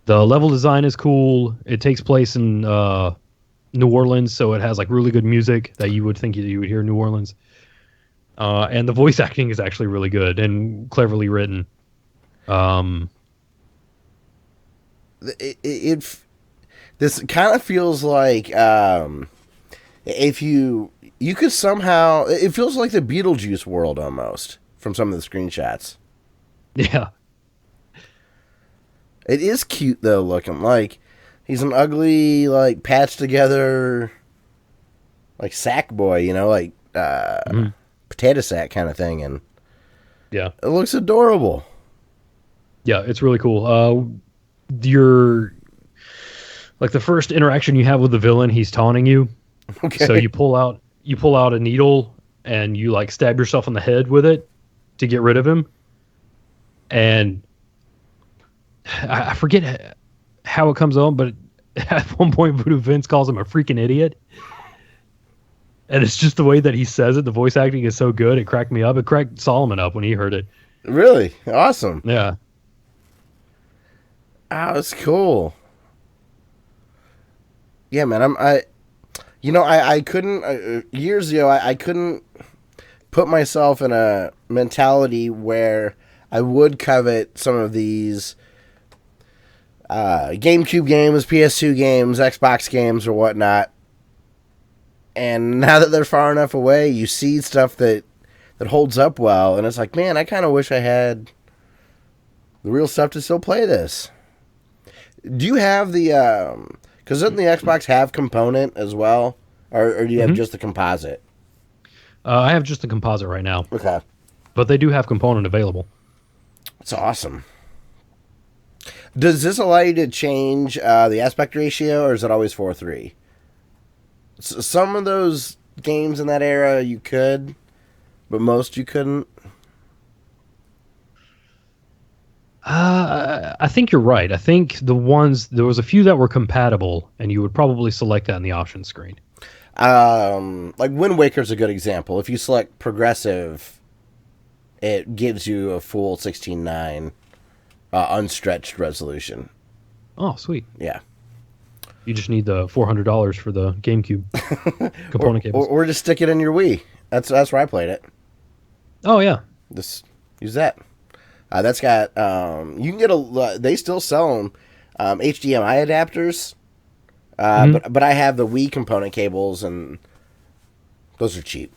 The level design is cool. It takes place in New Orleans, so it has like really good music that you would think you would hear in New Orleans. And the voice acting is actually really good and cleverly written. This kind of feels like if you could somehow, it feels like the Beetlejuice world almost from some of the screenshots. Yeah. It is cute though looking. Like he's an ugly, like patched together, like sack boy, like potato sack kind of thing, and yeah, it looks adorable. Yeah, it's really cool. Your like the first interaction you have with the villain, he's taunting you. Okay. So you pull out a needle and you like stab yourself in the head with it to get rid of him. And I forget how it comes on, but at one point Voodoo Vince calls him a freaking idiot. And it's just the way that he says it. The voice acting is so good. It cracked me up. It cracked Solomon up when he heard it. Really? Awesome. Yeah. Oh, that's cool. Yeah, man. I couldn't years ago. I couldn't put myself in a mentality where I would covet some of these GameCube games, PS2 games, Xbox games, or whatnot. And now that they're far enough away, you see stuff that holds up well, and it's like, man, I kind of wish I had the real stuff to still play this. Do you have the because doesn't the Xbox have component as well, or do you have just the composite? I have just the composite right now. Okay. but they do have component available. It's awesome. Does this allow you to change the aspect ratio, or is it always 4:3? Some of those games in that era you could, but most you couldn't. I think you're right. I think there was a few that were compatible, and you would probably select that in the options screen. Like Wind Waker's a good example. If you select progressive, it gives you a full 16:9 unstretched resolution. Oh, sweet. Yeah. You just need the $400 for the GameCube component cables. Or just stick it in your Wii. That's where I played it. Oh, yeah. Just use that. That's got, you can get they still sell them, HDMI adapters. But I have the Wii component cables, and those are cheap.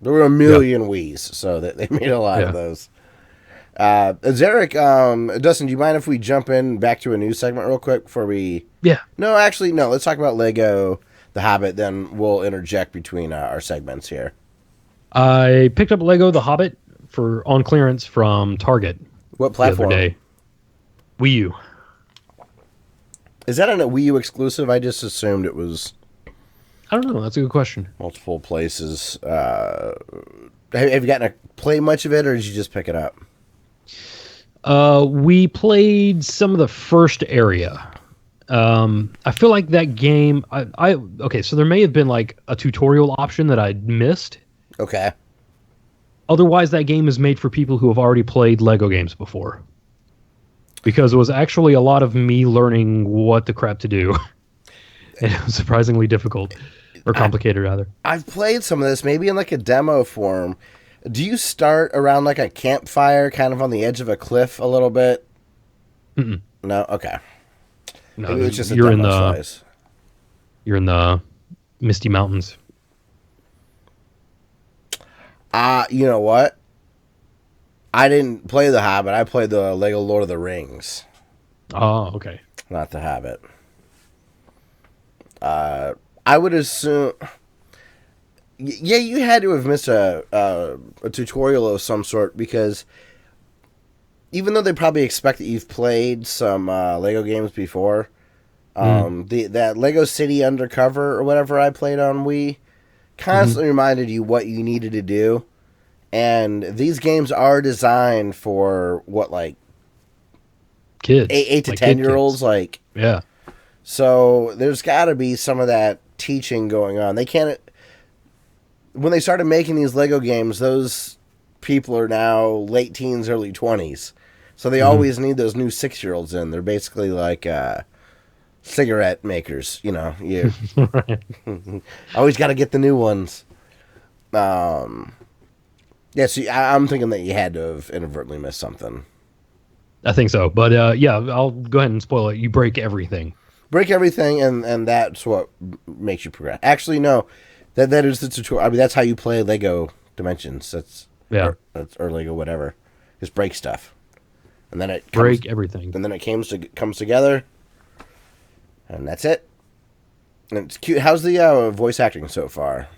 There were a million Wiis, so they made a lot of those. Zarek, Dustin, do you mind if we jump in back to a news segment real quick before we... Yeah. No, actually, no. Let's talk about Lego The Hobbit, then we'll interject between our segments here. I picked up Lego The Hobbit on clearance from Target. What platform? The other day. Wii U. Is that a Wii U exclusive? I just assumed it was... I don't know. That's a good question. Multiple places. Have you gotten to play much of it, or did you just pick it up? We played some of the first area. I feel like that game... Okay, so there may have been like a tutorial option that I missed. Okay. Otherwise, that game is made for people who have already played Lego games before. Because it was actually a lot of me learning what the crap to do. And it was surprisingly difficult. Or complicated, rather. I've played some of this, maybe in like a demo form. Do you start around like a campfire, kind of on the edge of a cliff a little bit? Mm-mm. No? Okay. No, it's just you're in the Misty Mountains. You know what? I didn't play The Hobbit. I played the Lego Lord of the Rings. Oh, okay. Not The Hobbit. I would assume... Yeah, you had to have missed a tutorial of some sort, because even though they probably expect that you've played some Lego games before, that Lego City Undercover or whatever I played on Wii constantly reminded you what you needed to do. And these games are designed for what, like kids, 8 to 10-year-olds, like yeah. So there's got to be some of that teaching going on. They can't. When they started making these Lego games, those people are now late teens, early 20s. So they always need those new 6-year-olds in. They're basically like cigarette makers, you know. You always got to get the new ones. Yeah, so I'm thinking that you had to have inadvertently missed something. I think so. But yeah, I'll go ahead and spoil it. You break everything. Break everything, and that's what makes you progress. Actually, no. That is the tutorial. I mean, that's how you play Lego Dimensions. Or Lego whatever. Just break stuff. And then it break everything. And then it comes together. And that's it. And it's cute. How's the voice acting so far?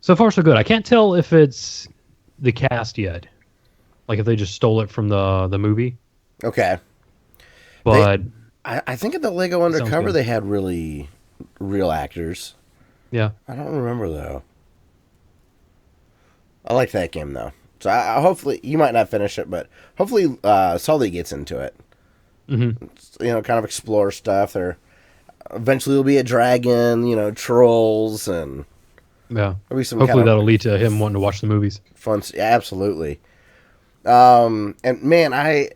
So far, so good. I can't tell if it's the cast yet. Like if they just stole it from the movie. Okay. But I think in the Lego Undercover they had really real actors. Yeah. I don't remember though. I like that game though. So I hopefully you might not finish it, but hopefully Sully gets into it. Mm-hmm. You know, kind of explore stuff. Or eventually there'll be a dragon. You know, trolls and. Yeah. Hopefully that'll lead to him wanting to watch the movies. Fun. Yeah, absolutely. And man, I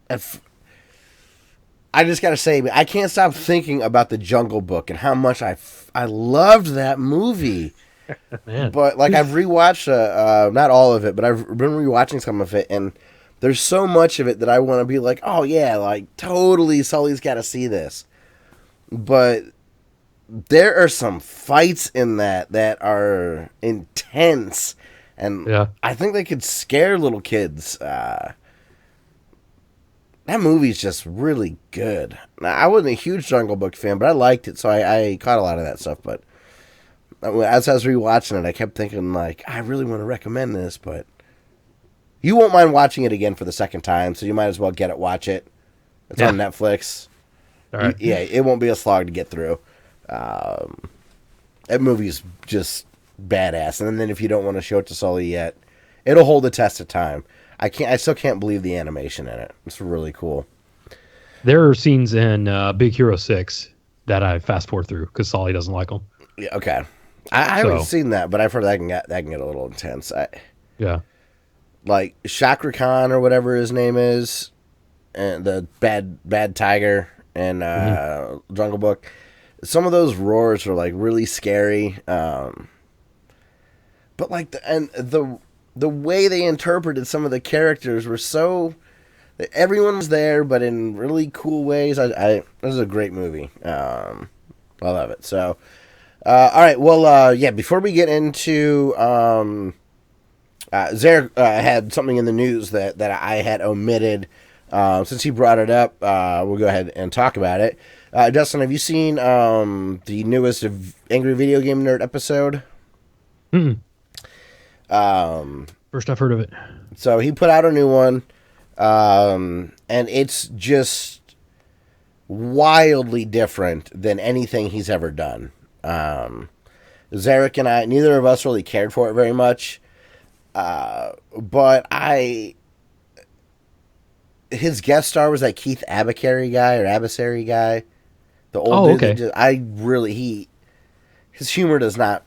just gotta say, I can't stop thinking about the Jungle Book and how much I loved that movie. Man. But like I've rewatched, not all of it, but I've been rewatching some of it, and there's so much of it that I want to be like, oh yeah, like totally, Sully's got to see this. But there are some fights in that are intense, and I think they could scare little kids. That movie's just really good. Now, I wasn't a huge Jungle Book fan, but I liked it, so I caught a lot of that stuff. But as I was rewatching it, I kept thinking, like, I really want to recommend this, but you won't mind watching it again for the second time, so you might as well get it, watch it. It's on Netflix. All right. Yeah, it won't be a slog to get through. That movie's just badass. And then if you don't want to show it to Sully yet, it'll hold the test of time. I still can't believe the animation in it. It's really cool. There are scenes in Big Hero 6 that I fast forward through because Sully doesn't like them. Yeah, okay. I haven't seen that, but I've heard that can get a little intense. Yeah. Like Shakra Khan or whatever his name is, and the bad tiger and Jungle Book. Some of those roars are like really scary. But like the way they interpreted some of the characters were so. Everyone was there, but in really cool ways. This is a great movie. I love it. So, all right. Well, before we get into, Zarek had something in the news that I had omitted. Since he brought it up, we'll go ahead and talk about it. Dustin, have you seen the newest Angry Video Game Nerd episode? First I've heard of it. So he put out a new one. And it's just wildly different than anything he's ever done. Zarek and I, neither of us really cared for it very much. But his guest star was that Keith Abacary guy. The old dude. Okay. His humor does not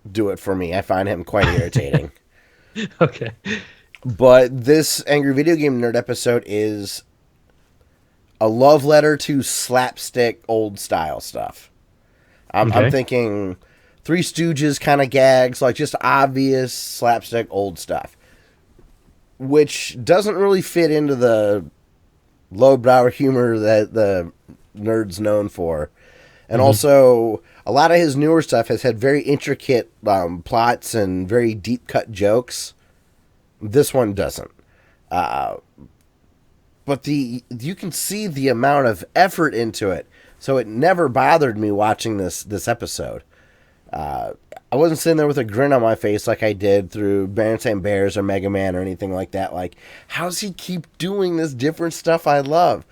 do it for me. I find him quite irritating. Okay. But this Angry Video Game Nerd episode is a love letter to slapstick old style stuff. I'm thinking Three Stooges kind of gags, like just obvious slapstick old stuff, which doesn't really fit into the lowbrow humor that the nerd's known for. And also, a lot of his newer stuff has had very intricate plots and very deep cut jokes. This one doesn't. But you can see the amount of effort into it. So it never bothered me watching this episode. I wasn't sitting there with a grin on my face like I did through Berenstain Bears or Mega Man or anything like that. Like, how's he keep doing this different stuff I love?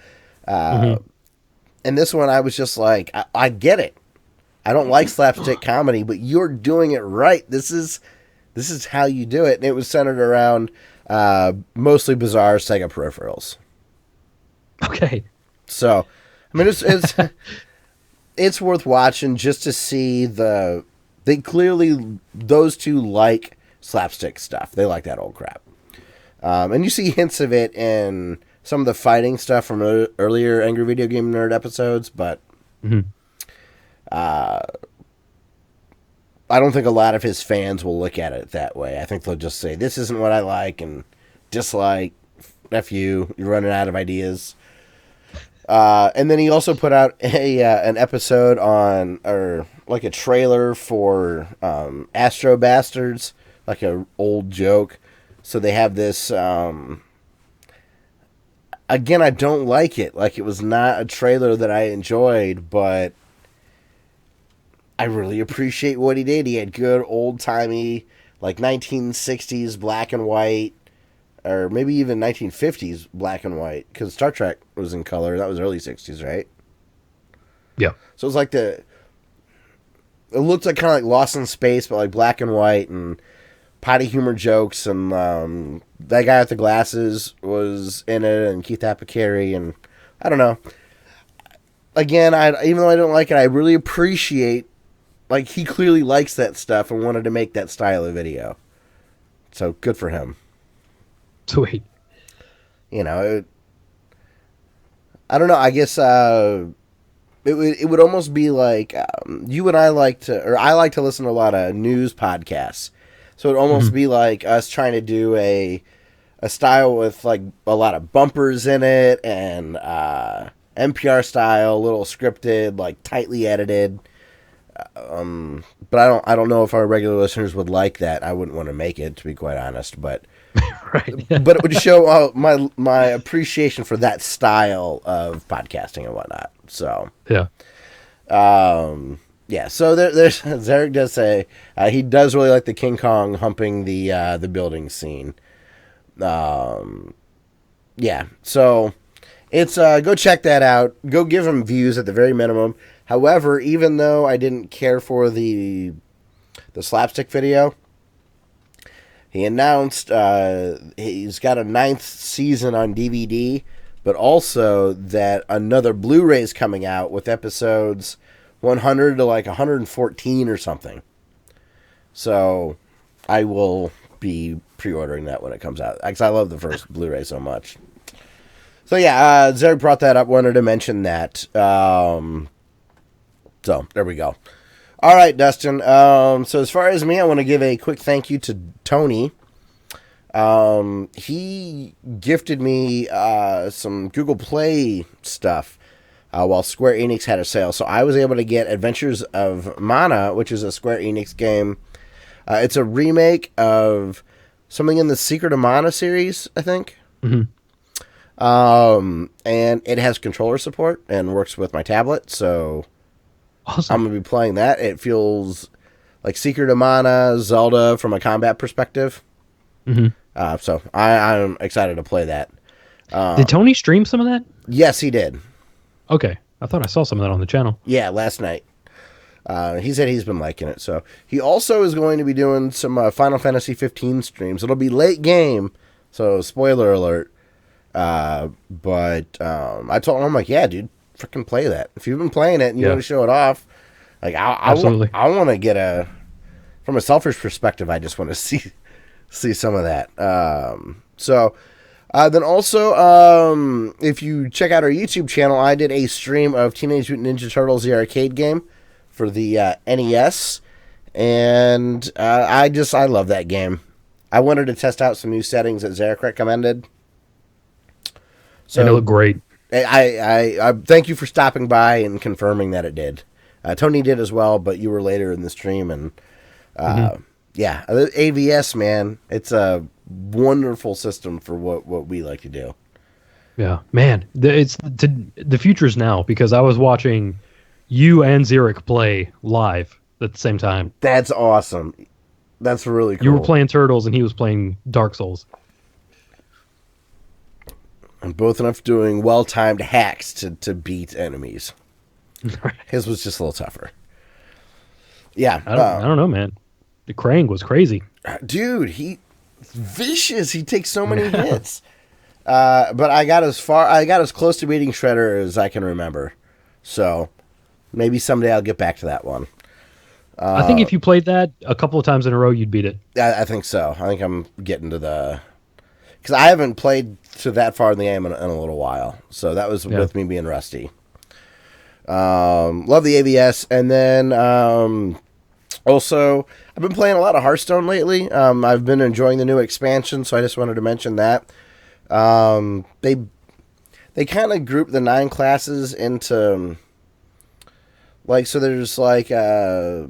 And this one, I was just like, I get it. I don't like slapstick comedy, but you're doing it right. This is how you do it. And it was centered around mostly bizarre Sega peripherals. Okay. So, I mean, it's worth watching just to see they clearly, those two like slapstick stuff. They like that old crap. And you see hints of it in some of the fighting stuff from earlier Angry Video Game Nerd episodes, but I don't think a lot of his fans will look at it that way. I think they'll just say, this isn't what I like and dislike. F you. You're running out of ideas. And then he also put out an episode or like a trailer for Astro Bastards, like an old joke. So they have this... again, I don't like it. Like, it was not a trailer that I enjoyed, but I really appreciate what he did. He had good old-timey, like 1960s black and white, or maybe even 1950s black and white, because Star Trek was in color. That was early 60s, right? Yeah. So it's like it looked like kind of like Lost in Space, but like black and white, and potty humor jokes, and that guy with the glasses was in it, and Keith Apicary, and I don't know. Again, even though I don't like it, I really appreciate, like, he clearly likes that stuff and wanted to make that style of video. So, good for him. Sweet. You know, I don't know, I guess it would almost be like, you and I like to listen to a lot of news podcasts. So it would almost be like us trying to do a style with like a lot of bumpers in it and NPR style, a little scripted, like tightly edited. But I don't know if our regular listeners would like that. I wouldn't want to make it, to be quite honest. But right. But it would show my appreciation for that style of podcasting and whatnot. So yeah. Yeah, so there's Zarek does say he does really like the King Kong humping the building scene. Yeah, so it's go check that out. Go give him views at the very minimum. However, even though I didn't care for the slapstick video, he announced he's got a 9th season on DVD, but also that another Blu-ray is coming out with episodes 100 to like 114 or something. So I will be pre-ordering that when it comes out, because I love the first Blu-ray so much. So yeah, Zarek brought that up, wanted to mention that. So there we go. All right, Dustin. So as far as me, I want to give a quick thank you to Tony. He gifted me some Google Play stuff while Square Enix had a sale. So I was able to get Adventures of Mana, which is a Square Enix game. It's a remake of something in the Secret of Mana series, I think. Mm-hmm. And it has controller support and works with my tablet, so awesome. I'm going to be playing that. It feels like Secret of Mana, Zelda from a combat perspective. Mm-hmm. So I'm excited to play that. Did Tony stream some of that? Yes, he did. Okay. I thought I saw some of that on the channel. Yeah, last night. He said he's been liking it. So he also is going to be doing some Final Fantasy 15 streams. It'll be late game, so spoiler alert. But I told him, I'm like, yeah, dude, freaking play that. If you've been playing it and you want to show it off, like I want to get from a selfish perspective, I just want to see some of that. Then also, if you check out our YouTube channel, I did a stream of Teenage Mutant Ninja Turtles, the arcade game, for the NES, and I love that game. I wanted to test out some new settings that Zarek recommended. So and it looked great. I thank you for stopping by and confirming that it did. Tony did as well, but you were later in the stream, and yeah, AVS, man, it's a wonderful system for what we like to do. Yeah, man, the future's now, because I was watching you and Zarek play live at the same time. That's awesome. That's really cool. You were playing Turtles and he was playing Dark Souls. And both enough doing well-timed hacks to beat enemies. His was just a little tougher. Yeah. I don't know, man. The Krang was crazy. Dude, he's vicious. He takes so many hits. But I got as close to beating Shredder as I can remember. So maybe someday I'll get back to that one. I think if you played that a couple of times in a row, you'd beat it. I think so. I think I'm getting to because I haven't played to that far in the game in a little while. So that was with me being rusty. Love the AVS. And then also, I've been playing a lot of Hearthstone lately. I've been enjoying the new expansion, so I just wanted to mention that. They kind of group the 9 classes into so there's like a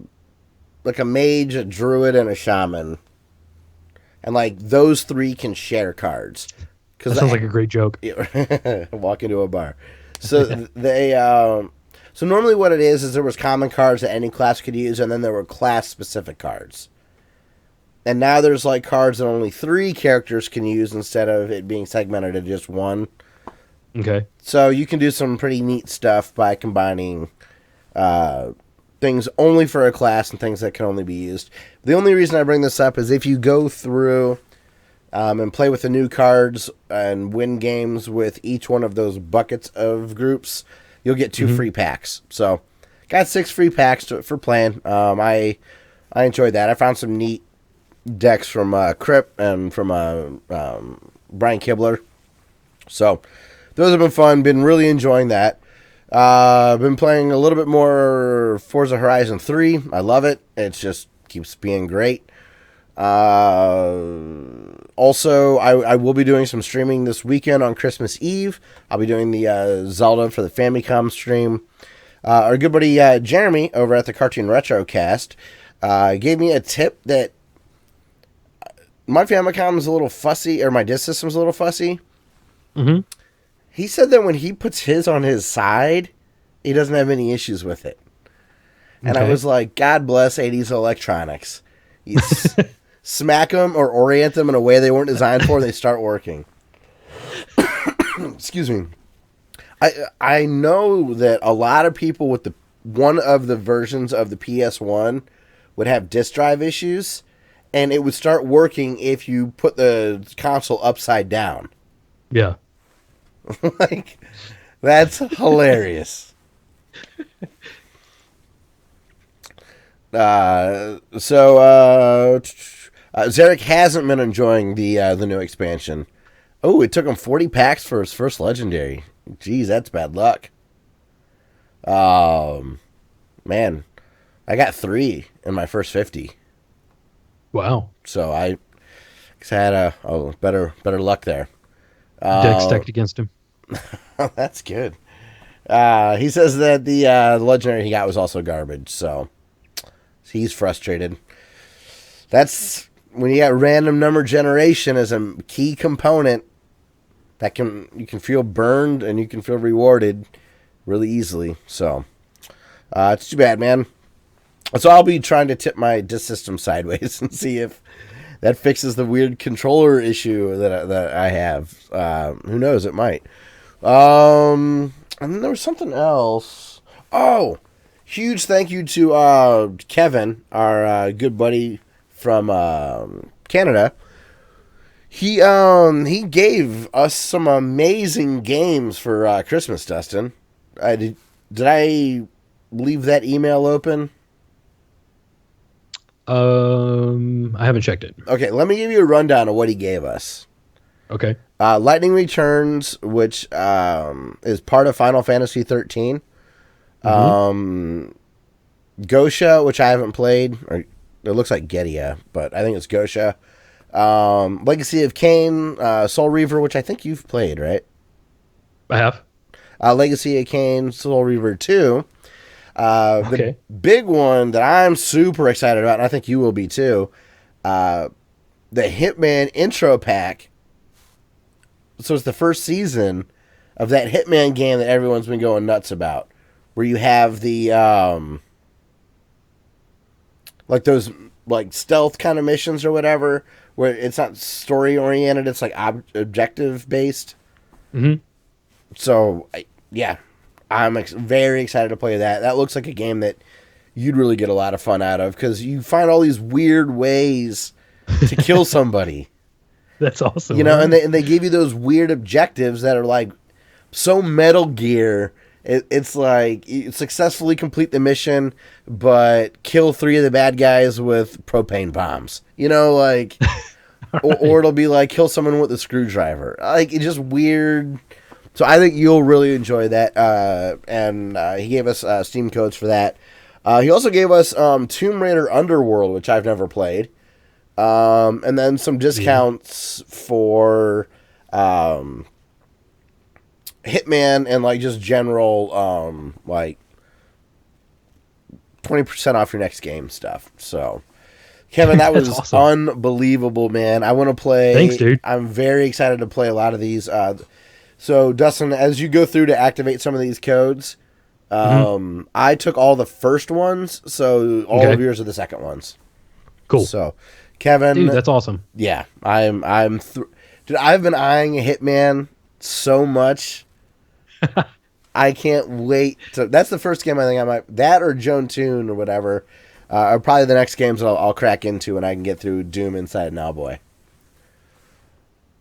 mage, a druid, and a shaman. And those 3 can share cards. That sounds like a great joke. Walk into a bar. So they so normally what it is there was common cards that any class could use, and then there were class specific cards. And now there's cards that only 3 characters can use instead of it being segmented to just 1. Okay. So you can do some pretty neat stuff by combining things only for a class and things that can only be used. The only reason I bring this up is if you go through and play with the new cards and win games with each one of those buckets of groups, you'll get 2 free packs. So got 6 free packs for playing. I enjoyed that. I found some neat decks from Crip and from Brian Kibler. So those have been fun. Been really enjoying that. Been playing a little bit more Forza Horizon 3. I love it. It just keeps being great. Also, I will be doing some streaming this weekend on Christmas Eve. I'll be doing the Zelda for the Famicom stream. Our good buddy Jeremy over at the Cartoon Retrocast gave me a tip that my Famicom is a little fussy, or my disc system's a little fussy. Mm-hmm. He said that when he puts his on his side, he doesn't have any issues with it. And I was like, God bless 80s electronics. You smack them or orient them in a way they weren't designed for, and they start working. Excuse me. I know that a lot of people with one of the versions of the PS1 would have disk drive issues, and it would start working if you put the console upside down. Yeah. Like, that's hilarious. Zarek hasn't been enjoying the new expansion. Oh, it took him 40 packs for his first legendary. Jeez, that's bad luck. Man, I got 3 in my first 50. Wow. So I had a better luck there. Deck stacked against him. That's good. He says that the legendary he got was also garbage, so he's frustrated. That's when you got random number generation as a key component. You can feel burned and you can feel rewarded really easily. So it's too bad, man. So I'll be trying to tip my disk system sideways and see if that fixes the weird controller issue that I have. Who knows? It might. And then there was something else. Oh, huge thank you to Kevin, our good buddy from Canada. He gave us some amazing games for Christmas, Dustin. Did I leave that email open? I haven't checked it. Okay, let me give you a rundown of what he gave us. Okay. Lightning Returns, which is part of Final Fantasy 13. Mm-hmm. Gosha, which I haven't played, or it looks like Getia, but I think it's Gosha. Legacy of Kain, Soul Reaver, which I think you've played, right? I have. Legacy of Kain, Soul Reaver 2. Okay. The big one that I'm super excited about, and I think you will be too, the Hitman intro pack. So it's the first season of that Hitman game that everyone's been going nuts about, where you have the like those like stealth kind of missions or whatever, where it's not story oriented, it's like objective based. Mm-hmm. So yeah, I'm very excited to play that. That looks like a game that you'd really get a lot of fun out of, because you find all these weird ways to kill somebody. That's awesome. You know, and they give you those weird objectives that are like so Metal Gear. It's like you successfully complete the mission, but kill 3 of the bad guys with propane bombs. You know, like, right. or it'll be like kill someone with a screwdriver. Like, it's just weird. So I think you'll really enjoy that. And he gave us Steam codes for that. He also gave us Tomb Raider Underworld, which I've never played. And then some discounts for Hitman and like just general like 20% off your next game stuff. So Kevin, that was awesome. Unbelievable, man. I want to play. Thanks, dude. I'm very excited to play a lot of these. So Dustin, as you go through to activate some of these codes, I took all the first ones, so all of yours are the second ones. Cool. So Kevin, dude, that's awesome. Yeah, dude, I've been eyeing a Hitman so much. I can't wait to. That's the first game I think I might. That or Joan Toon or whatever are probably the next games I'll crack into, and I can get through Doom Inside and Owlboy.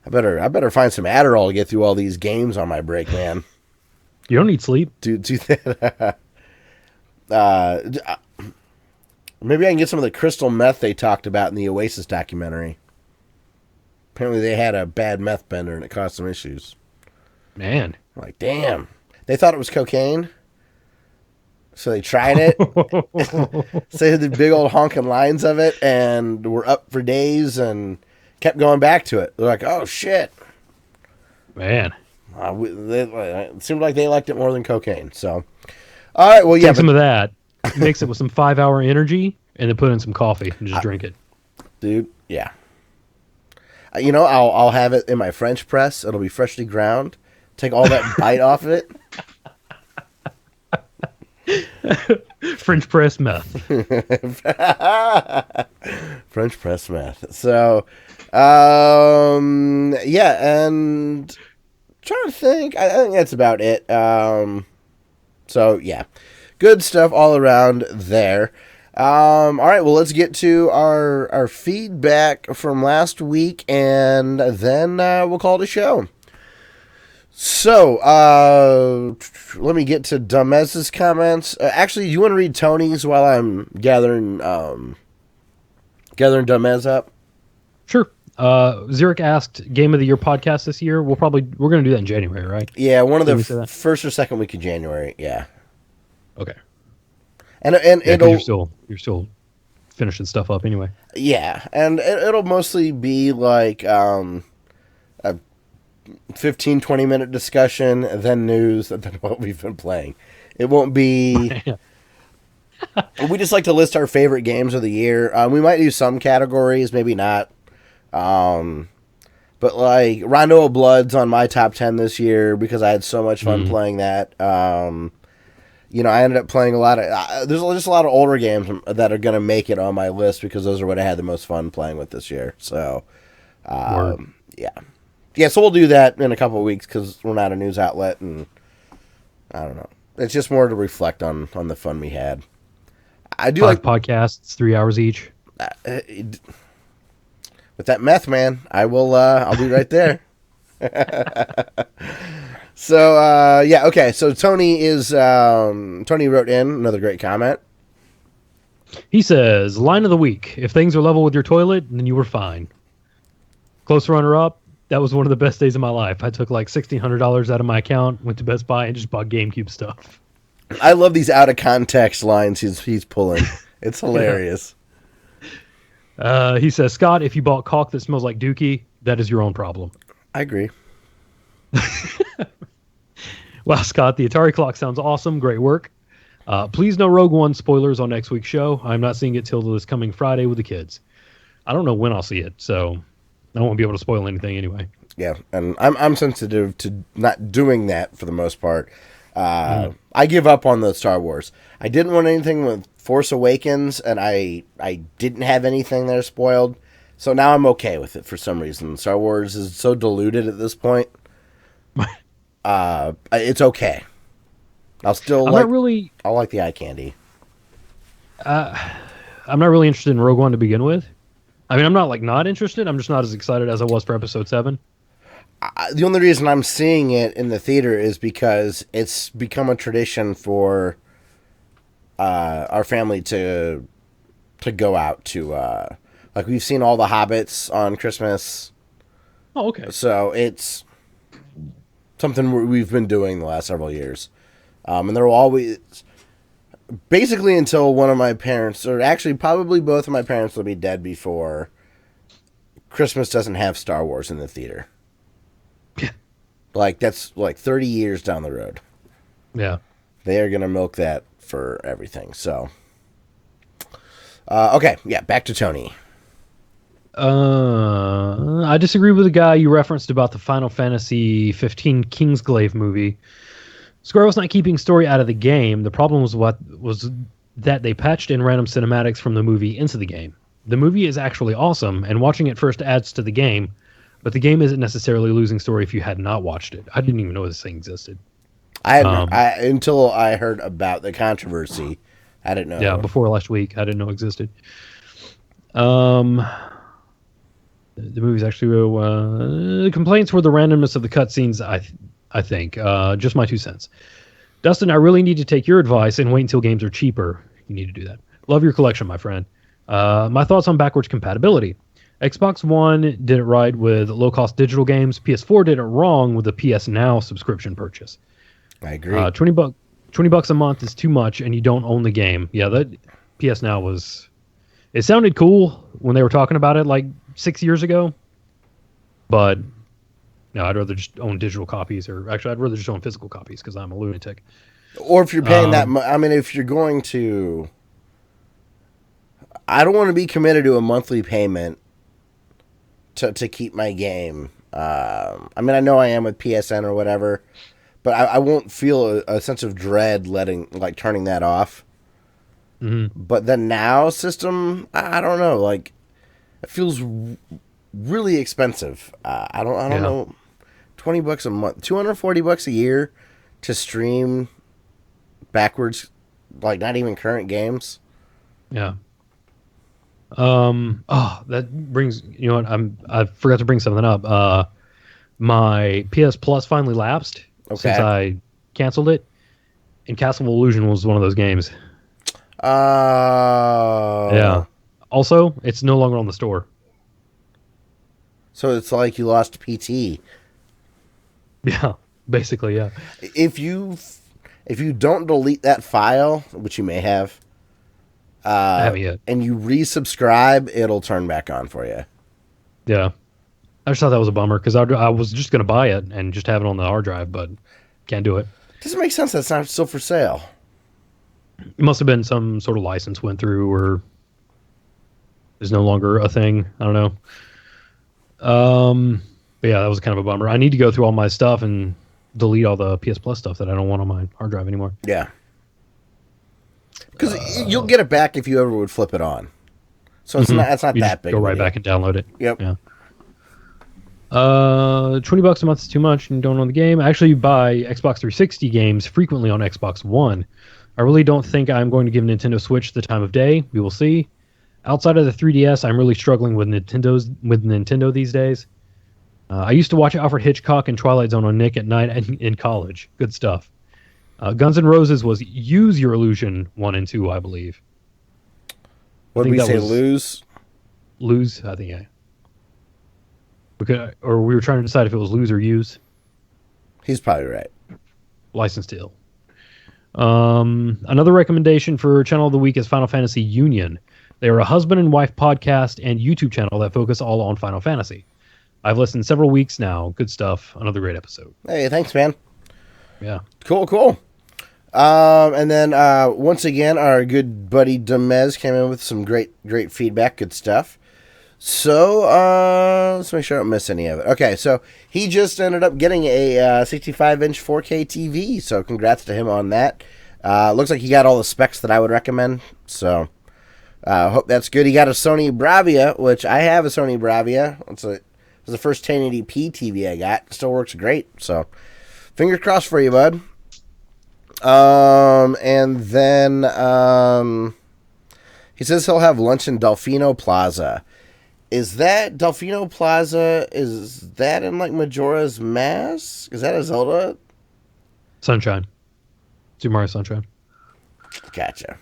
I better find some Adderall to get through all these games on my break, man. You don't need sleep. Do that. Maybe I can get some of the crystal meth they talked about in the Oasis documentary. Apparently they had a bad meth bender and it caused some issues. Man. I'm like, damn. They thought it was cocaine. So they tried it. So they had the big old honking lines of it and were up for days and kept going back to it. They're like, oh, shit. Man. It seemed like they liked it more than cocaine. So, all right, well, yeah. Take some of that, mix it with some 5-hour energy, and then put in some coffee and just drink it. Dude, yeah. You know, I'll have it in my French press. It'll be freshly ground. Take all that bite off of it. French press meth. French press meth. So, yeah, and trying to think. I think that's about it. So yeah, good stuff all around there. All right, well, let's get to our feedback from last week, and then we'll call it a show. So, let me get to Dumez's comments. Actually, do you want to read Tony's while I'm gathering Dumez up? Sure. Zurich asked Game of the Year podcast this year. We're going to do that in January, right? Yeah, one of the first or second week of January. Yeah. Okay. And it'll you're still finishing stuff up anyway. Yeah, and it'll mostly be like a 15-20 minute discussion, then news, and then what we've been playing. It won't be. We just like to list our favorite games of the year. We might do some categories, maybe not. But like Rondo of Blood's on my top 10 this year because I had so much fun playing that. I ended up playing a lot of. There's just a lot of older games that are going to make it on my list because those are what I had the most fun playing with this year. So, yeah. So we'll do that in a couple of weeks because we're not a news outlet, and I don't know. It's just more to reflect on the fun we had. I do like podcasts, 3 hours each. With that meth, man, I will. I'll be right there. So yeah, okay. So Tony wrote in another great comment. He says, "Line of the week: If things are level with your toilet, then you were fine." Close runner-up. That was one of the best days of my life. I took like $1,600 out of my account, went to Best Buy, and just bought GameCube stuff. I love these out of context lines he's pulling. It's hilarious. He says, "Scott, if you bought caulk that smells like Dookie, that is your own problem." I agree. Wow, Scott, the Atari clock sounds awesome. Great work. Please no Rogue One spoilers on next week's show. I'm not seeing it till this coming Friday with the kids. I don't know when I'll see it, so I won't be able to spoil anything anyway. Yeah, and I'm sensitive to not doing that for the most part. I give up on the Star Wars. I didn't want anything with Force Awakens, and I didn't have anything there spoiled, so now I'm okay with it for some reason. Star Wars is so diluted at this point. It's okay. I'll like the eye candy. I'm not really interested in Rogue One to begin with. I mean, I'm not not interested. I'm just not as excited as I was for Episode 7. The only reason I'm seeing it in the theater is because it's become a tradition for our family to go out to. Like we've seen all the Hobbits on Christmas. Oh, okay. So it's something we've been doing the last several years. And there will always, basically until one of my parents, or actually probably both of my parents will be dead before Christmas doesn't have Star Wars in the theater. That's 30 years down the road. Yeah. They are going to milk that for everything. So, okay. Yeah. Back to Tony. I disagree with the guy you referenced about the Final Fantasy 15 Kingsglaive movie. Square was not keeping story out of the game. The problem was that they patched in random cinematics from the movie into the game. The movie is actually awesome, and watching it first adds to the game, but the game isn't necessarily losing story if you had not watched it. I didn't even know this thing existed. Until I heard about the controversy. I didn't know. Yeah, before last week, I didn't know it existed. The movie's actually the complaints were the randomness of the cutscenes. I think just my 2 cents. Dustin, I really need to take your advice and wait until games are cheaper. You need to do that. Love your collection, my friend. My thoughts on backwards compatibility. Xbox One did it right with low-cost digital games. PS4 did it wrong with the PS Now subscription purchase. I agree. $20 a month is too much, and you don't own the game. Yeah, that PS Now was. It sounded cool when they were talking about it 6 years ago, but no, I'd rather just own digital copies, or actually, I'd rather just own physical copies because I'm a lunatic. Or if you're paying that, I mean, if you're going to, I don't want to be committed to a monthly payment to keep my game. I mean, I know I am with PSN or whatever, but I won't feel a sense of dread turning that off. Mm-hmm. But the Now system, I don't know. Like, it feels really expensive. I don't know. $20 a month, $240 a year to stream backwards, like not even current games. Yeah. Oh, that brings, you know what? I forgot to bring something up. My PS Plus finally lapsed since I canceled it, and Castle of Illusion was one of those games. Yeah. Also, it's no longer on the store. So it's like you lost PT. Yeah, basically, yeah. If you don't delete that file, which you may have, I haven't yet, and you resubscribe, it'll turn back on for you. Yeah. I just thought that was a bummer because I was just going to buy it and just have it on the hard drive, but can't do it. Doesn't make sense. That's not still for sale. It must have been some sort of license went through or is no longer a thing. I don't know. But yeah, that was kind of a bummer. I need to go through all my stuff and delete all the PS Plus stuff that I don't want on my hard drive anymore. Yeah. Because you'll get it back if you ever would flip it on. So it's not that big. Go right back and download it. Yep. Yeah. $20 a month is too much and you don't own the game. I actually buy Xbox 360 games frequently on Xbox One. I really don't think I'm going to give Nintendo Switch the time of day. We will see. Outside of the 3DS, I'm really struggling with Nintendo these days. I used to watch Alfred Hitchcock and Twilight Zone on Nick at night in college. Good stuff. Guns N' Roses was Use Your Illusion 1 and 2, I believe. What did we say, lose? Lose, I think, yeah. Or we were trying to decide if it was lose or use. He's probably right. License to Ill. Another recommendation for Channel of the Week is Final Fantasy Union. They are a husband and wife podcast and YouTube channel that focus all on Final Fantasy. I've listened several weeks now. Good stuff. Another great episode. Hey, thanks, man. Yeah. Cool. And then once again, our good buddy Demez came in with some great feedback. Good stuff. So, let's make sure I don't miss any of it. Okay, so he just ended up getting a 65-inch 4K TV, so congrats to him on that. Looks like he got all the specs that I would recommend, so hope that's good. He got a Sony Bravia, which I have a Sony Bravia. It was the first 1080p TV I got. It still works great, so fingers crossed for you, bud. And then he says he'll have lunch in Delfino Plaza. Is that Delfino Plaza? Is that in like Majora's Mask? Is that a Zelda? Sunshine. Super Mario Sunshine. Gotcha.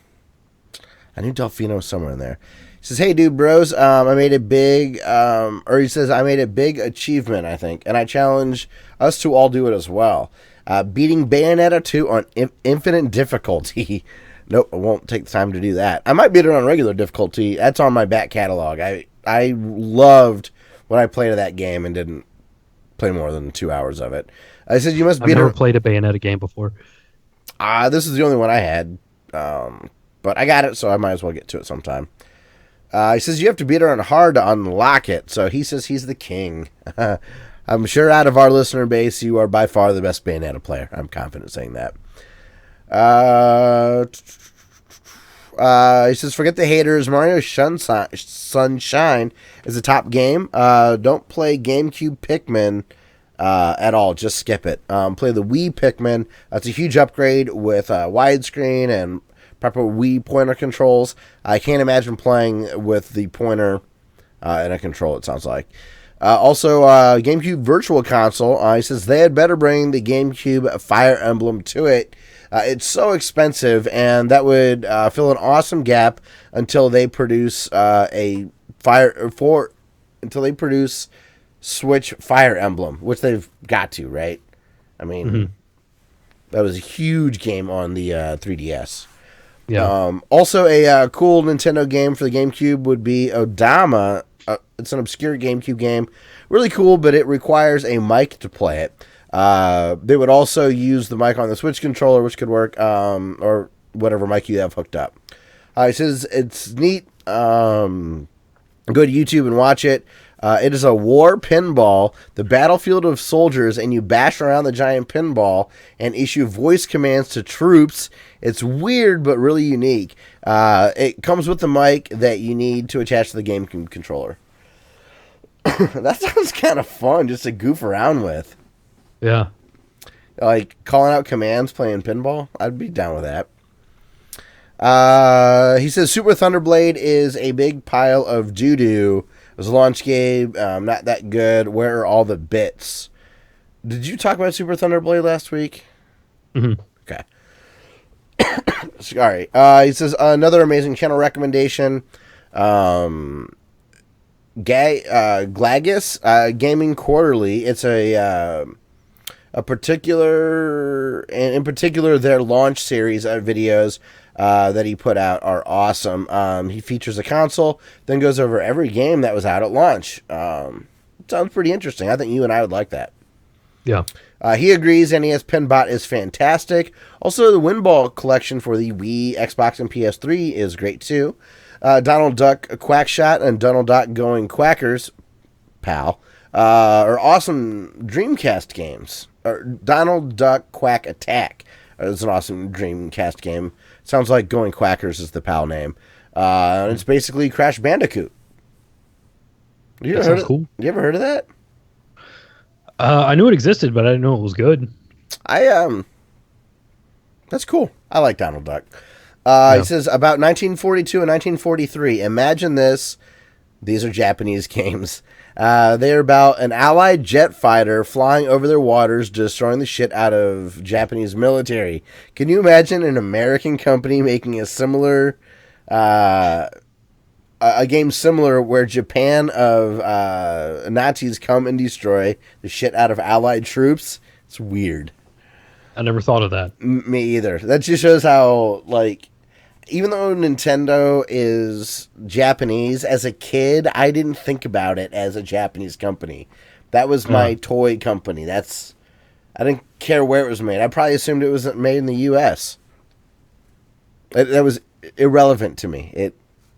I knew Delfino was somewhere in there. He says, "Hey, dude, bros, I made a big, or he says I made a big achievement, I think, and I challenge us to all do it as well. Beating Bayonetta 2 on infinite difficulty." Nope, I won't take the time to do that. I might beat it on regular difficulty. That's on my back catalog. I loved when I played that game and didn't play more than 2 hours of it. I said you must beat. I've never played a Bayonetta game before. This is the only one I had, but I got it, so I might as well get to it sometime. He says you have to beat her on hard to unlock it, so he says he's the king. I'm sure out of our listener base, you are by far the best Bayonetta player. I'm confident saying that. He says, forget the haters. Mario Sunshine is a top game. Don't play GameCube Pikmin at all. Just skip it. Play the Wii Pikmin. It's a huge upgrade with widescreen and proper Wii pointer controls. I can't imagine playing with the pointer and a control, it sounds like. Also, GameCube Virtual Console. He says they had better bring the GameCube Fire Emblem to it. It's so expensive, and that would fill an awesome gap until they produce Switch Fire Emblem, which they've got to, right? I mean, that was a huge game on the 3DS. Yeah. Also, a cool Nintendo game for the GameCube would be Odama. It's an obscure GameCube game. Really cool, but it requires a mic to play it. They would also use the mic on the Switch controller, which could work, or whatever mic you have hooked up. He says it's neat. Go to YouTube and watch it. It is a war pinball, the battlefield of soldiers, and you bash around the giant pinball and issue voice commands to troops. It's weird, but really unique. It comes with the mic that you need to attach to the game controller. That sounds kind of fun just to goof around with. Yeah. Like calling out commands playing pinball. I'd be down with that. He says Super Thunderblade is a big pile of doo-doo. It was a launch game, not that good. Where are all the bits? Did you talk about Super Thunderblade last week? Mm-hmm. Okay. Sorry. He says another amazing channel recommendation. Glagus Gaming Quarterly. It's a particular, and in particular, their launch series of videos that he put out are awesome. He features a console, then goes over every game that was out at launch. Sounds pretty interesting. I think you and I would like that. Yeah. He agrees NES Pinbot is fantastic. Also, the Winball collection for the Wii, Xbox, and PS3 is great too. Donald Duck Quackshot and Donald Duck Going Quackers, pal, are awesome Dreamcast games. Or Donald Duck Quack Attack is an awesome Dreamcast game. Sounds like Going Quackers is the PAL name. It's basically Crash Bandicoot. That sounds cool. You ever heard of that? I knew it existed, but I didn't know it was good. That's cool. I like Donald Duck. He says about 1942 and 1943. Imagine this. These are Japanese games. They're about an Allied jet fighter flying over their waters, destroying the shit out of Japanese military. Can you imagine an American company making a similar, a game similar where Japan of Nazis come and destroy the shit out of Allied troops? It's weird. I never thought of that. Me either. That just shows how, like, even though Nintendo is Japanese, as a kid, I didn't think about it as a Japanese company. That was my toy company. I didn't care where it was made. I probably assumed it was made in the U.S. That was irrelevant to me.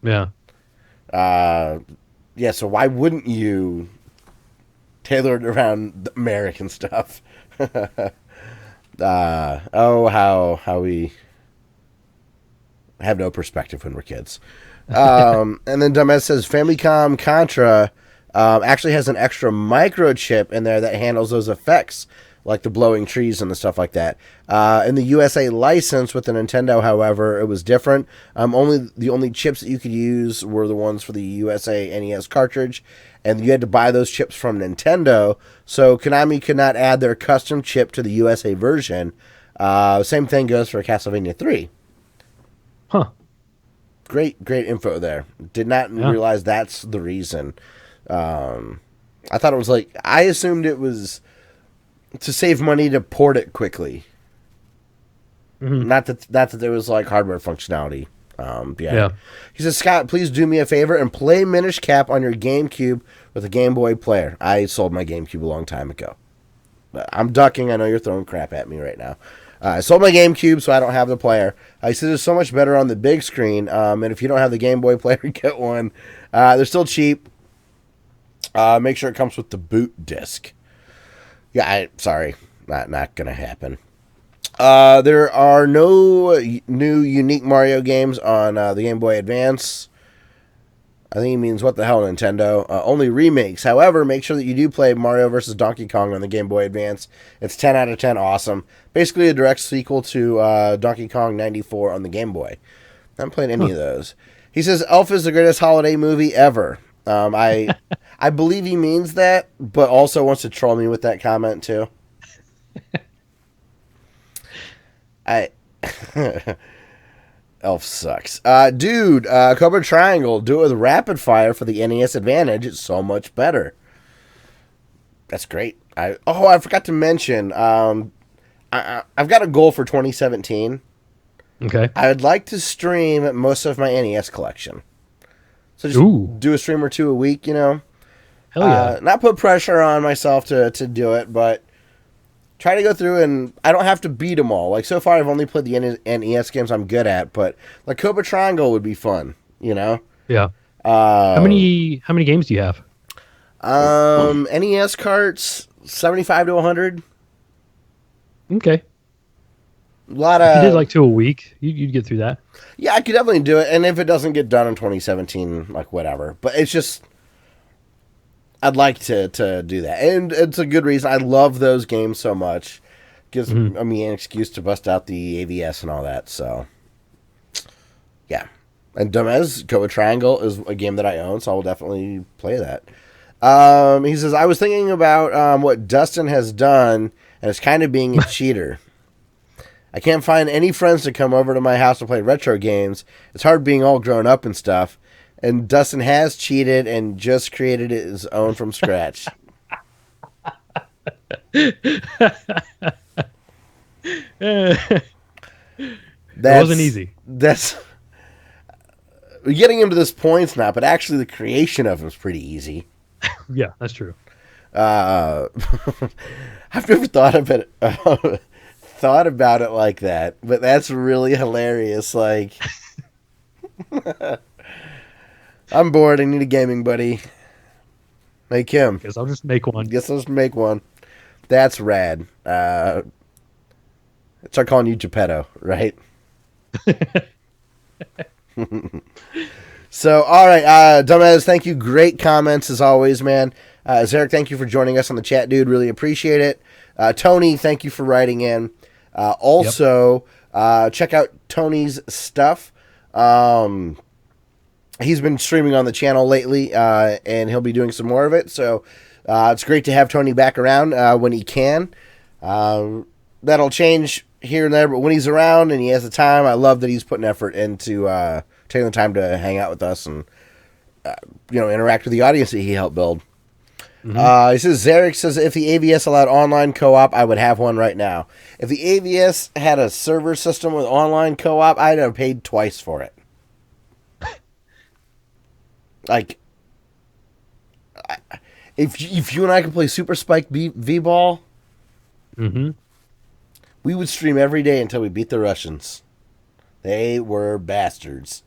Yeah. So why wouldn't you tailor it around the American stuff? How we have no perspective when we're kids. And then Dumbass says Famicom Contra actually has an extra microchip in there that handles those effects, like the blowing trees and the stuff like that. In the USA license with the Nintendo, however, it was different. The only chips that you could use were the ones for the USA NES cartridge, and you had to buy those chips from Nintendo, so Konami could not add their custom chip to the USA version. Same thing goes for Castlevania 3. Huh. Great info there. Did not realize that's the reason. I thought it was I assumed it was to save money to port it quickly. Mm-hmm. Not that there was hardware functionality. Yeah. He says, Scott, please do me a favor and play Minish Cap on your GameCube with a Game Boy player. I sold my GameCube a long time ago. I'm ducking. I know you're throwing crap at me right now. I sold my GameCube, so I don't have the player. He says it's so much better on the big screen. And if you don't have the Game Boy player, get one. They're still cheap. Make sure it comes with the boot disc. Yeah, sorry. Not going to happen. There are no new unique Mario games on the Game Boy Advance. I think he means what the hell, Nintendo. Only remakes. However, make sure that you do play Mario vs. Donkey Kong on the Game Boy Advance. It's 10 out of 10 awesome. Basically a direct sequel to Donkey Kong 94 on the Game Boy. I haven't played any of those. He says Elf is the greatest holiday movie ever. I believe he means that, but also wants to troll me with that comment too. Elf sucks. Dude, Cobra Triangle, do it with Rapid Fire for the NES Advantage. It's so much better. That's great. I forgot to mention, I've got a goal for 2017. Okay. I would like to stream most of my NES collection. So just do a stream or two a week, Hell yeah. Not put pressure on myself to do it, but try to go through, and I don't have to beat them all. So far, I've only played the NES games I'm good at, but Cobra Triangle would be fun, Yeah. How many games do you have? NES carts, 75 to 100. Okay. A lot If you did of like 2 a week, you'd get through that. Yeah, I could definitely do it. And if it doesn't get done in 2017, like whatever. But it's just I'd like to do that, and it's a good reason. I love those games so much. Gives me an excuse to bust out the AVS and all that. So yeah, and Dumez Go with Triangle is a game that I own, so I will definitely play that. He says, I was thinking about what Dustin has done, and it's kind of being a cheater. I can't find any friends to come over to my house to play retro games. It's hard being all grown up and stuff. And Dustin has cheated and just created his own from scratch. It wasn't easy. That's getting him to this point's not, but actually the creation of him is pretty easy. Yeah, that's true. I've never thought of it. Thought about it like that, but that's really hilarious. Like, I'm bored. I need a gaming buddy. Make him. Guess I'll just make one. That's rad. Start calling you Geppetto, right? So, all right, Dumbass, thank you. Great comments as always, man. Zarek, thank you for joining us on the chat, dude. Really appreciate it. Tony, thank you for writing in. Check out Tony's stuff. He's been streaming on the channel lately, and he'll be doing some more of it. So it's great to have Tony back around when he can. That'll change here and there, but when he's around and he has the time, I love that he's putting effort into taking the time to hang out with us and interact with the audience that he helped build. He says, Zarek says, if the AVS allowed online co-op, I would have one right now. If the AVS had a server system with online co-op, I'd have paid twice for it. Like, if you and I could play Super Spike V-Ball, we would stream every day until we beat the Russians. They were bastards.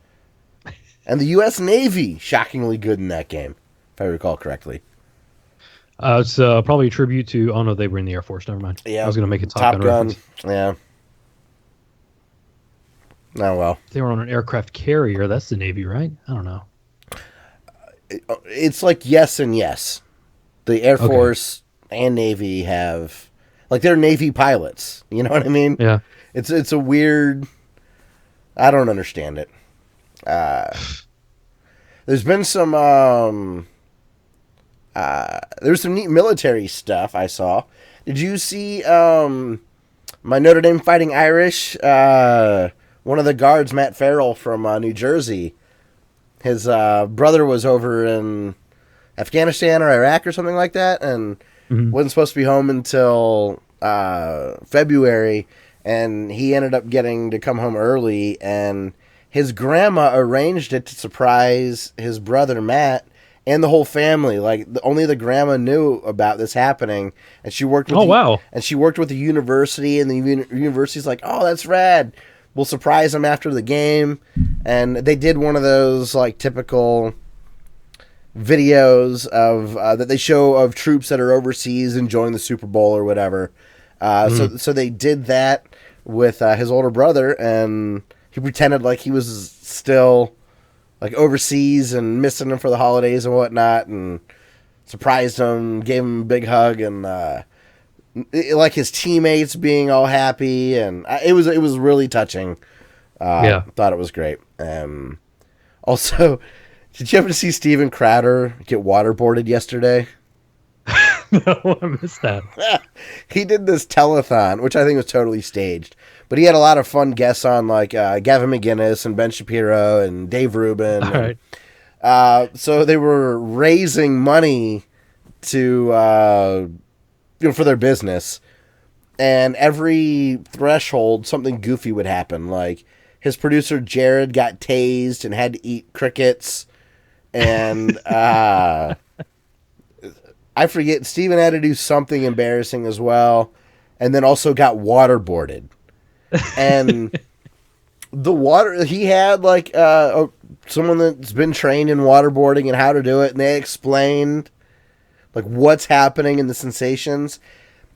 And the U.S. Navy, shockingly good in that game, if I recall correctly. It's probably a tribute to... Oh, no, they were in the Air Force. Never mind. Yeah, I was going to make a Top Gun reference. Yeah. Oh, well. They were on an aircraft carrier. That's the Navy, right? I don't know. It's like yes and yes. The Air Force and Navy have... Like, they're Navy pilots. You know what I mean? Yeah. It's a weird... I don't understand it. There's been some... there's some neat military stuff I saw. Did you see my Notre Dame Fighting Irish? One of the guards, Matt Farrell from New Jersey, his brother was over in Afghanistan or Iraq or something like that, and wasn't supposed to be home until February, and he ended up getting to come home early, and his grandma arranged it to surprise his brother Matt and the whole family. Like, only the grandma knew about this happening, and she worked with and she worked with the university, and the university's like, "Oh, that's rad. We'll surprise them after the game." And they did one of those like typical videos of that they show of troops that are overseas enjoying the Super Bowl or whatever. So they did that with his older brother, and he pretended like he was still like overseas and missing him for the holidays and whatnot, and surprised him, gave him a big hug, and like his teammates being all happy, and it was really touching. Thought it was great. Also, did you ever see Steven Crowder get waterboarded yesterday? No, I missed that. He did this telethon, which I think was totally staged. But he had a lot of fun guests on, like Gavin McInnes and Ben Shapiro and Dave Rubin. All right. So they were raising money to for their business. And every threshold, something goofy would happen. Like, his producer, Jared, got tased and had to eat crickets. And I forget, Steven had to do something embarrassing as well. And then also got waterboarded. And he had like someone that's been trained in waterboarding and how to do it. And they explained like what's happening in the sensations.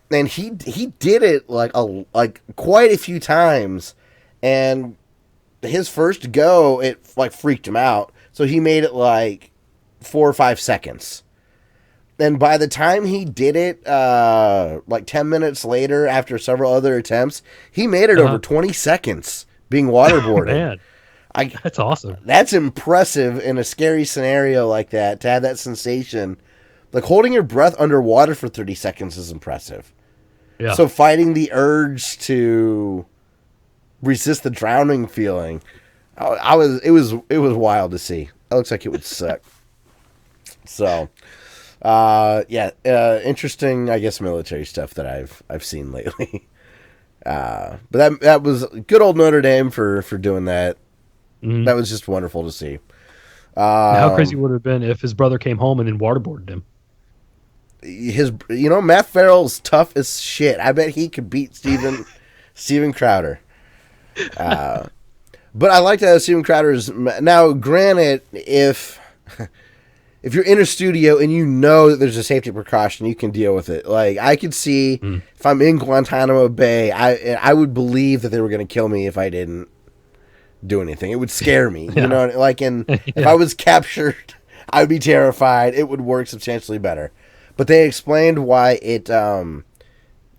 And he did it like quite a few times, and his first go it like freaked him out, so he made it like 4 or 5 seconds. And by the time he did it, like 10 minutes later, after several other attempts, he made it over 20 seconds being waterboarded. Man, that's awesome. That's impressive in a scary scenario like that, to have that sensation. Like, holding your breath underwater for 30 seconds is impressive. Yeah. So fighting the urge to resist the drowning feeling, it was wild to see. It looks like it would suck. So, interesting, I guess, military stuff that I've seen lately. But that was good old Notre Dame for doing that. Mm-hmm. That was just wonderful to see. How crazy would it have been if his brother came home and then waterboarded him? Matt Farrell's tough as shit. I bet he could beat Steven Crowder. But I like that Steven Crowder's now. Granted, if you're in a studio and you know that there's a safety precaution, you can deal with it. Like, I could see if I'm in Guantanamo Bay, I would believe that they were going to kill me if I didn't do anything. It would scare me, you know. Like, if I was captured, I would be terrified. It would work substantially better. But they explained why it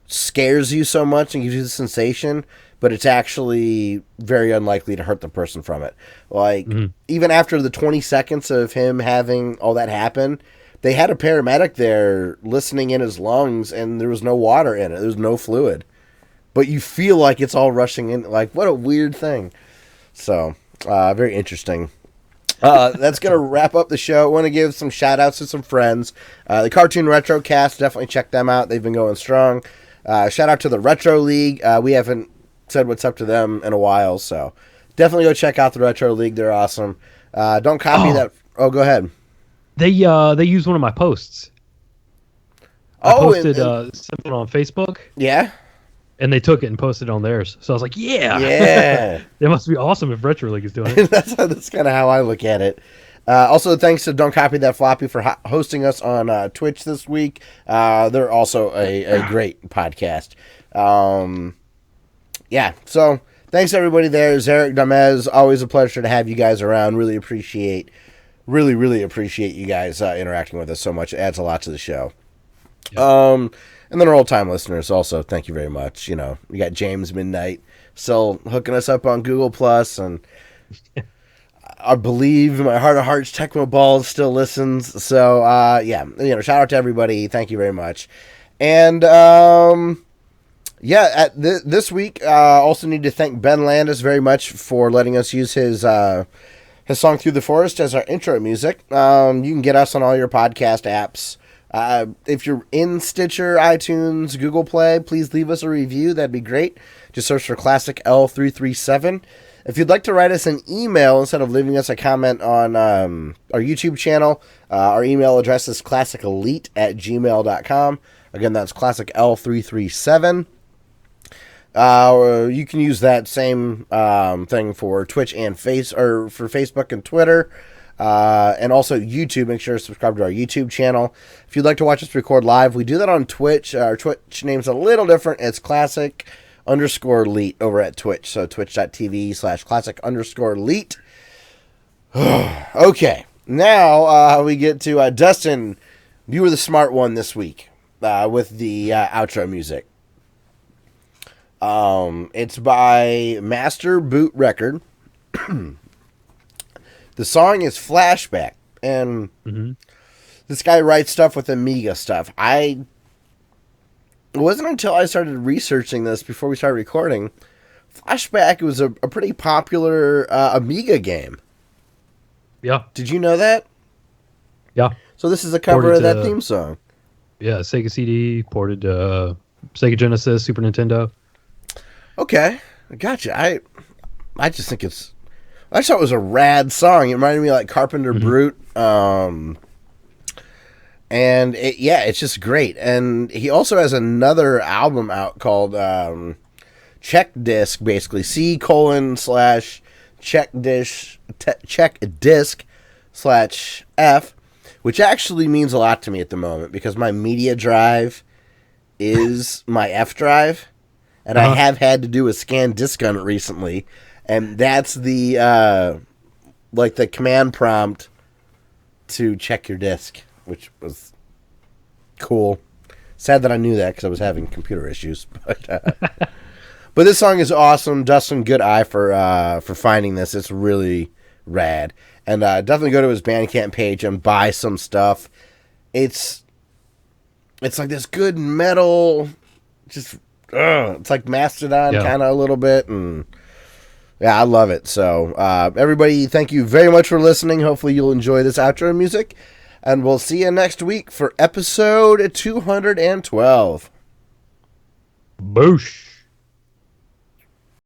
scares you so much and gives you the sensation, but it's actually very unlikely to hurt the person from it. Like, even after the 20 seconds of him having all that happen, they had a paramedic there listening in his lungs, and there was no water in it. There was no fluid. But you feel like it's all rushing in. Like, what a weird thing. So, very interesting. That's going to wrap up the show. I want to give some shout-outs to some friends. The Cartoon Retro Cast, definitely check them out. They've been going strong. Shout-out to the Retro League. We haven't said what's up to them in a while, so definitely go check out the Retro League. They're awesome. Don't copy that. Oh, go ahead. They used one of my posts. I posted something on Facebook. Yeah? And they took it and posted it on theirs. So I was like, yeah. It must be awesome if Retro League is doing it. That's kind of how I look at it. Also, thanks to Don't Copy That Floppy for hosting us on Twitch this week. They're also a great podcast. So thanks everybody there. Zarek Damez, always a pleasure to have you guys around. Really appreciate you guys interacting with us so much. It adds a lot to the show. Yep. And then our old-time listeners also, thank you very much. You know, we got James Midnight still hooking us up on Google+, and I believe in my heart of hearts, Tecmo Balls still listens. So, shout out to everybody. Thank you very much. And, this week, also need to thank Ben Landis very much for letting us use his song Through the Forest as our intro music. You can get us on all your podcast apps. If you're in Stitcher, iTunes, Google Play, please leave us a review. That'd be great. Just search for Classic L337. If you'd like to write us an email instead of leaving us a comment on our YouTube channel, our email address is classicelite@gmail.com. Again, that's Classic L337. You can use that same thing for Twitch and for Facebook and Twitter. And also YouTube. Make sure to subscribe to our YouTube channel. If you'd like to watch us record live, we do that on Twitch. Our Twitch name's a little different. It's classic_elite over at Twitch. So twitch.tv/classic_elite. Okay. Now we get to Dustin. You were the smart one this week with the outro music. It's by Master Boot Record. The song is Flashback, and this guy writes stuff with Amiga stuff. It wasn't until I started researching this before we started recording. Flashback was a pretty popular Amiga game. Yeah. Did you know that? Yeah. So this is a cover of that theme song. Yeah, Sega CD, ported to Sega Genesis, Super Nintendo. Okay, gotcha. I just think I just thought it was a rad song. It reminded me of like Carpenter Brute. And it's just great. And he also has another album out called Check Disc, basically C:/check disc/F, which actually means a lot to me at the moment because my media drive is my F drive, and I have had to do a scan disk on it recently, and that's the like the command prompt to check your disk, which was cool. Sad that I knew that because I was having computer issues, but this song is awesome. Dustin, good eye for finding this. It's really rad. And definitely go to his Bandcamp page and buy some stuff. It's like this good metal, just it's like Mastodon kind of a little bit, and yeah, I love it. So everybody, thank you very much for listening. Hopefully you'll enjoy this outro music, and we'll see you next week for episode 212. Boosh.